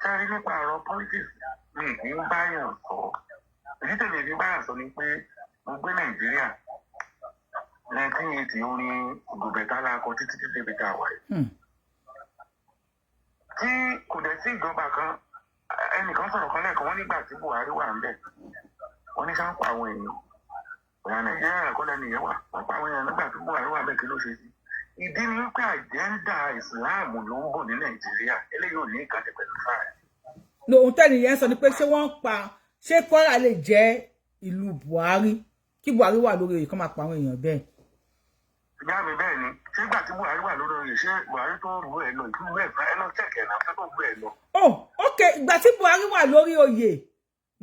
sáré nípa ọ̀rọ̀ politics mi kì í báyàn sọ èyí tẹ̀lé ní báyàn sọ ni pé mo gbé nàìjíríà 1980 orin gòbẹ̀tálá akọ títí débi tá a wà yìí tí kò dẹ̀ sí ìjọba kan ẹnìkan sọ̀rọ̀ kan lẹ́ẹ̀kan wọ́n nígbà tí buhari wà ń bẹ̀ wọ́n ní sáà ń pa àwọn èèyàn ìyá nàìjíríà ẹ̀kọ́ lẹ́nu ìyẹn wà wọ́n pa àwọn èèyàn nígbà tí buhari wà ń bẹ̀ kí ló ṣe sí ìdí ni wípé àjẹ́ńdà ìsìláàmù ló ń bọ̀ ní nàìjíríà eléyìí ò ní ìkàtẹ̀ pẹ̀lú fáà. lóhun tẹ́lẹ̀ yẹn sọ ni pé ṣé wọ́n ń pa ṣé Kwara lè jẹ́ ìlú buhari kí buhari wà lórí oyè kó máa pa àwọn èèyàn bẹ́ẹ̀. ìyá mi bẹ́ẹ̀ ni ṣé ìgbà tí buhari wà lórí oyè ṣé buhari tó rú ẹ lọ ìlú ẹ fẹ́ ẹ lọ tẹ̀kẹ̀ náà fẹ́ tó gbé ẹ lọ. oh ok ìgbà tí buhari wà lórí oyè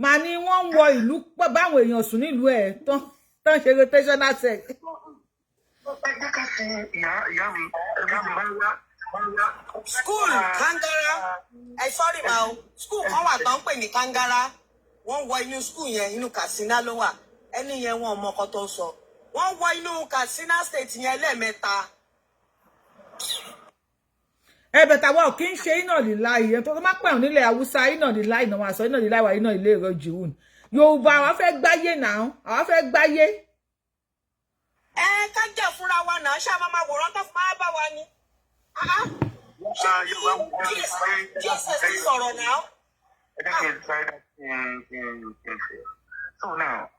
màá ní wọ́n ń wọ ìlú pọ̀ báwọn èèyàn sùn nílùú ẹ̀ tán ṣe rotational sex. ẹ jẹ́ ká fi ìyá mi ẹgbẹ́ mi máa ń wá. School Kangara sorry ma o school kan wà tán pè ní Kangara wọ́n wọ inú school yẹn inú Katsina ló wà ẹni yẹn wọn mọ ọkọ tó ń sọ wọ́n wọ inú Katsina state yẹn lẹ́ẹ̀mẹ́ta. Bẹ̀tà wa ò kí ń ṣe iná lílá ìyẹn tó má pẹ̀hùn nílẹ̀ haúsá iná lílá ìnà wọn àṣọ iná lílá ìwà iná ilé ìrọ̀ jìhùn yorùbá àwa fẹ́ gbáyé náà àwa fẹ́ gbáyé. Ká jẹ́ fúnra wa náà ṣáà máa wòrán tó fún máa bá wa ni. Jesus sọ̀rọ̀ náà. So now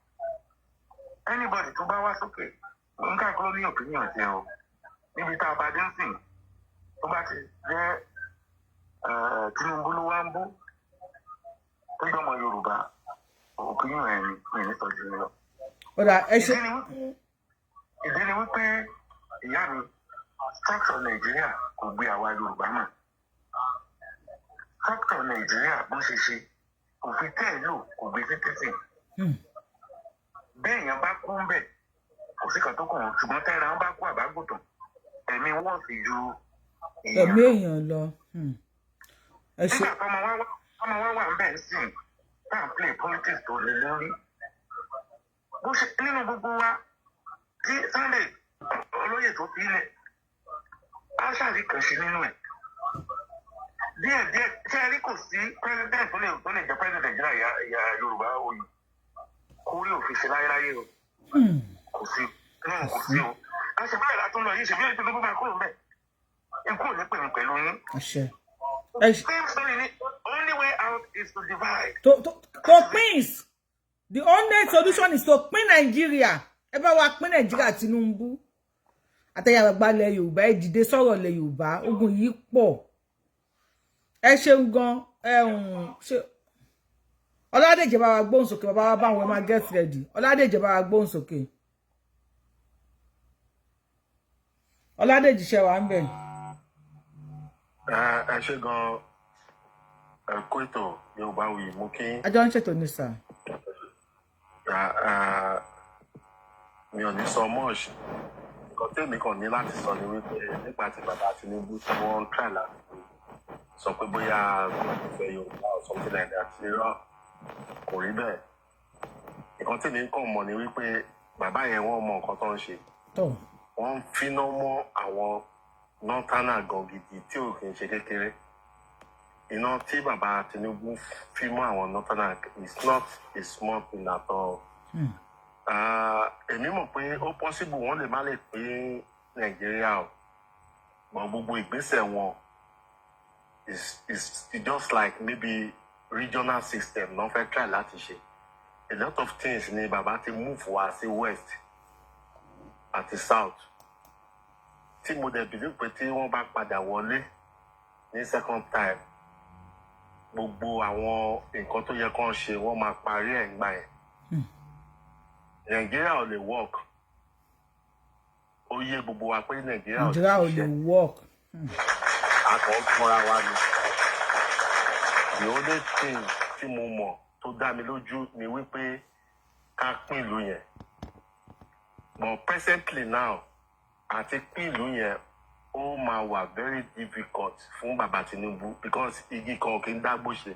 anybody tó bá wá sókè nǹkan kúrò ní opinion tiẹ̀ o níbi tá a bá dé ń sìn tó bá ti jẹ́ Tinubu ló wá ń bú tó jọmọ Yorùbá opinion ẹ̀ ní ní sọ jù mí lọ. ìdí ni wípé ìyá mi structure Nàìjíríà kò gbé àwa Yorùbá mọ́ structure Nàìjíríà bó ṣe ṣe kò fi tẹ́ ẹ̀ lò kò gbé títí bẹ́ẹ̀ yẹn bá kú ń bẹ̀ kò sí kan tó kàn ṣùgbọ́n tẹ́ra wọn bá kú àbágùtàn ẹ̀mí wọ́n sì ju ẹ̀mí èèyàn lọ. nígbà tọmọ wa wà ń bẹ̀ ń sìn tá à ń play politics tó lé lórí bó ṣe nínú gbogbo wa tí Sunday olóyè tó fi ilẹ̀ á ṣàrí kan sí nínú ẹ̀ díẹ̀ ṣé ẹ rí kò sí president tó lè jẹ́ president Nàìjíríà ìyá Yorùbá oyè kórí òfin ṣe láyéláyé o kò sí o a ṣe báyìí látún lọ yìí ṣe bí ètò ìdókòwò máa kúrò mbẹ ikú ò ní pè mí pẹ̀lú yín. same story ni only way out is to divide. to pins the only solution is to pin Nigeria ẹ bá wa pín Nàìjíríà Tinubu àtẹ̀yàgbà ilẹ̀ Yorùbá ẹ dìde sọ̀rọ̀ ilẹ̀ Yorùbá ogun yìí pọ̀ ẹ ṣeun gan ṣe Ọládèjì bá wa gbóhùn sókè bàbá wa báwọn ẹ máa get ready Ọládèjì bá wa gbóhùn sókè Ọládèjì ṣe wà ń bẹ̀. ẹ ṣe gan kó ètò Yorùbá Wuyì mú kí. ajọ ń ṣètò ní sà. mi ò ní sọ much nǹkan tèmi kàn ní láti sọ ni wípé nígbà tí bàbá Tinubu tí wọ́n ń try láti sọ pé bóyá kò fẹ́ Yorùbá or something like that kò rí bẹ́ẹ̀ nǹkan tí mi kàn mọ̀ ni wípé bàbá yẹn wọ́n mọ nǹkan tó ń ṣe wọ́n ń finá mọ́ àwọn nọ́tánà gan gidi tí ò kì í ṣe kékeré iná tí bàbá Tinubu fi mọ́ àwọn nọ́tánà is not a small thing at all. Èmi mọ̀ pé ó possible wọ́n lè má lè pín Nàìjíríà o but gbogbo ìgbésẹ̀ wọn is just like maybe regional system náà fẹ́ try láti ṣe a lot of things ni bàbá ti move wá sí west àti south tí mo dẹ̀ believe pé tí wọ́n bá padà wọlé ní second time gbogbo àwọn nǹkan tó yẹ kán ṣe wọ́n máa parí ẹ̀ ńgbà yẹn Nàìjíríà ò lè work ó yé gbogbo wa pé Nàìjíríà ò lè work àkọ́kọ́ra wa ni the only thing tí mo mọ̀ tó dá mi lójú ni wípé ká pín ìlú yẹn but presently now àti pín ìlú yẹn ó máa wà very difficult fún bàbá Tinubu because igi kan kì í dágbó ṣe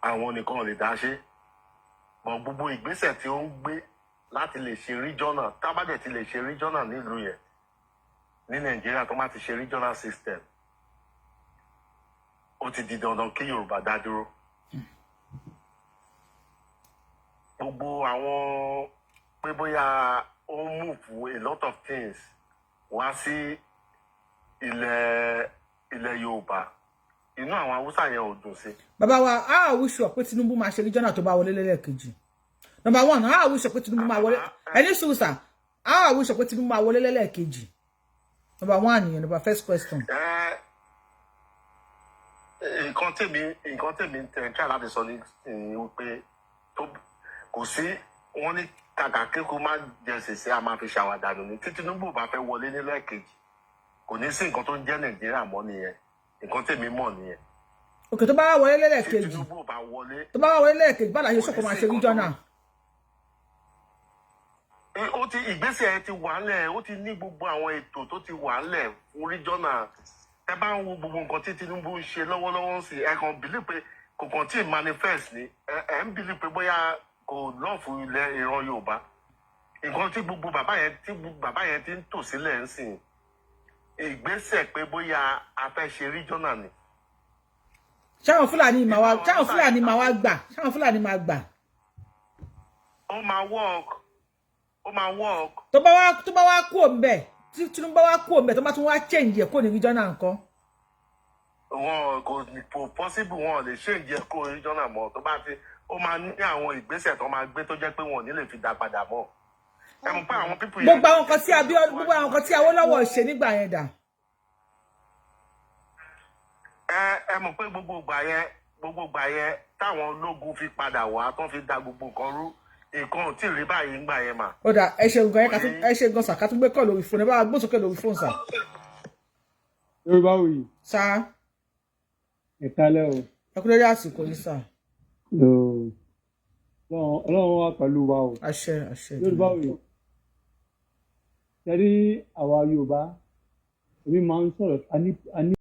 àwọn nìkan lè dá ṣe mọ gbogbo ìgbésẹ̀ tí ó ń gbé láti lè ṣe regional tábàdẹ̀ ti lè ṣe regional nílùú yẹn ní Nàìjíríà tó má ti ṣe regional system ó ti di dandan kí Yorùbá dá dúró gbogbo àwọn pé bóyá ó ń move a lot of things wá sí ilẹ̀ Yorùbá inú àwọn Haúsá yẹn ò dùn sí. Bàbá wa a ò wíṣọ pé Tinubu máa ṣe regional tó bá wọlé lẹ́lẹ́kejì. Number 1 a ò wíṣọ pé Tinubu máa wọlé ẹni sùúsà a ò wíṣọ pé Tinubu máa wọlé lẹ́lẹ́kejì. Number 1 nìyẹn number first question. Nǹkan tèmi tẹ̀ try láti sọ ní wípé kò sí wọ́n ní kàkà kíkú má jẹ sèse a máa fi ṣàwàdànù ní tí Tinubu bá fẹ́ wọlé ní lẹ́ẹ̀kejì kò ní sí nǹkan tó ń jẹ́ Nàìjíríà mọ́ nìyẹn nǹkan tèmi mọ̀ nìyẹn. Òkè tó bá wọlé lẹ́ẹ̀kejì tí Tinubu bá wọlé tó bá wọlé lẹ́ẹ̀kejì bá láyé sọ̀kọ̀ máa ṣe regional. Ó ti ìgbésẹ̀ ẹ ti wà ńlẹ̀ ó ti ní gbogbo àwọn ètò tó ti wà ńlẹ̀ fún regional ẹ bá ń wo gbogbo nǹkan tí Tinubu ń ṣe lọ́wọ́lọ́wọ́ sí ẹ kàn bìlí pé kò kàn tí ì manifest ni ẹ ń bìlí pé bóyá kò lọ́ọ̀fù ilẹ̀ ìran Yorùbá nǹkan tí gbogbo bàbá yẹn ti ń tò sílẹ̀ ń sìn ìgbésẹ̀ pé bóyá a fẹ́ ṣe regional ni. Ṣáwọn Fúlàní máa wá gbà ṣáwọn Fúlàní máa gbà. Ó máa work. Tó bá wá kú òǹbẹ tí Tinubu bá wá kú òǹbẹ tó bá tún wá change ẹ̀ kó ní regional nǹkan. Wọn kò possible wọn lè change ẹ̀ kó regional mọ́ tó bá ti ó máa ní àwọn ìgbésẹ̀ tó máa gbé tó jẹ́ pé wọn ò ní lè fi dá padà mọ́. Ẹ mọ̀ pé àwọn pípù yẹn. Gbogbo àwọn kan tí Awólọ́wọ̀ ṣe nígbà yẹn dà. Ẹ mọ̀ pé gbogbo ìgbà yẹn táwọn ológun fi padà wá tó fi da gbogbo nǹkan rú nǹkan ò tí ì rí báyìí ńgbà yẹn mà. Ó dà ẹ ṣe gan sàkà tó gbé kọ́ lórí fóònù ẹ bá gbósókè lórí fóònù sà. Yorùbá wuyì. Sá. Ẹ kálẹ́ o. Ẹ kú lórí àsìkò yìí sà. Ọlọ́run wà pẹ̀lú wa o. Àṣẹ. Yorùbá wuyì. Ṣé rí àwa Yorùbá èmi máa ń sọ̀rọ̀ a ní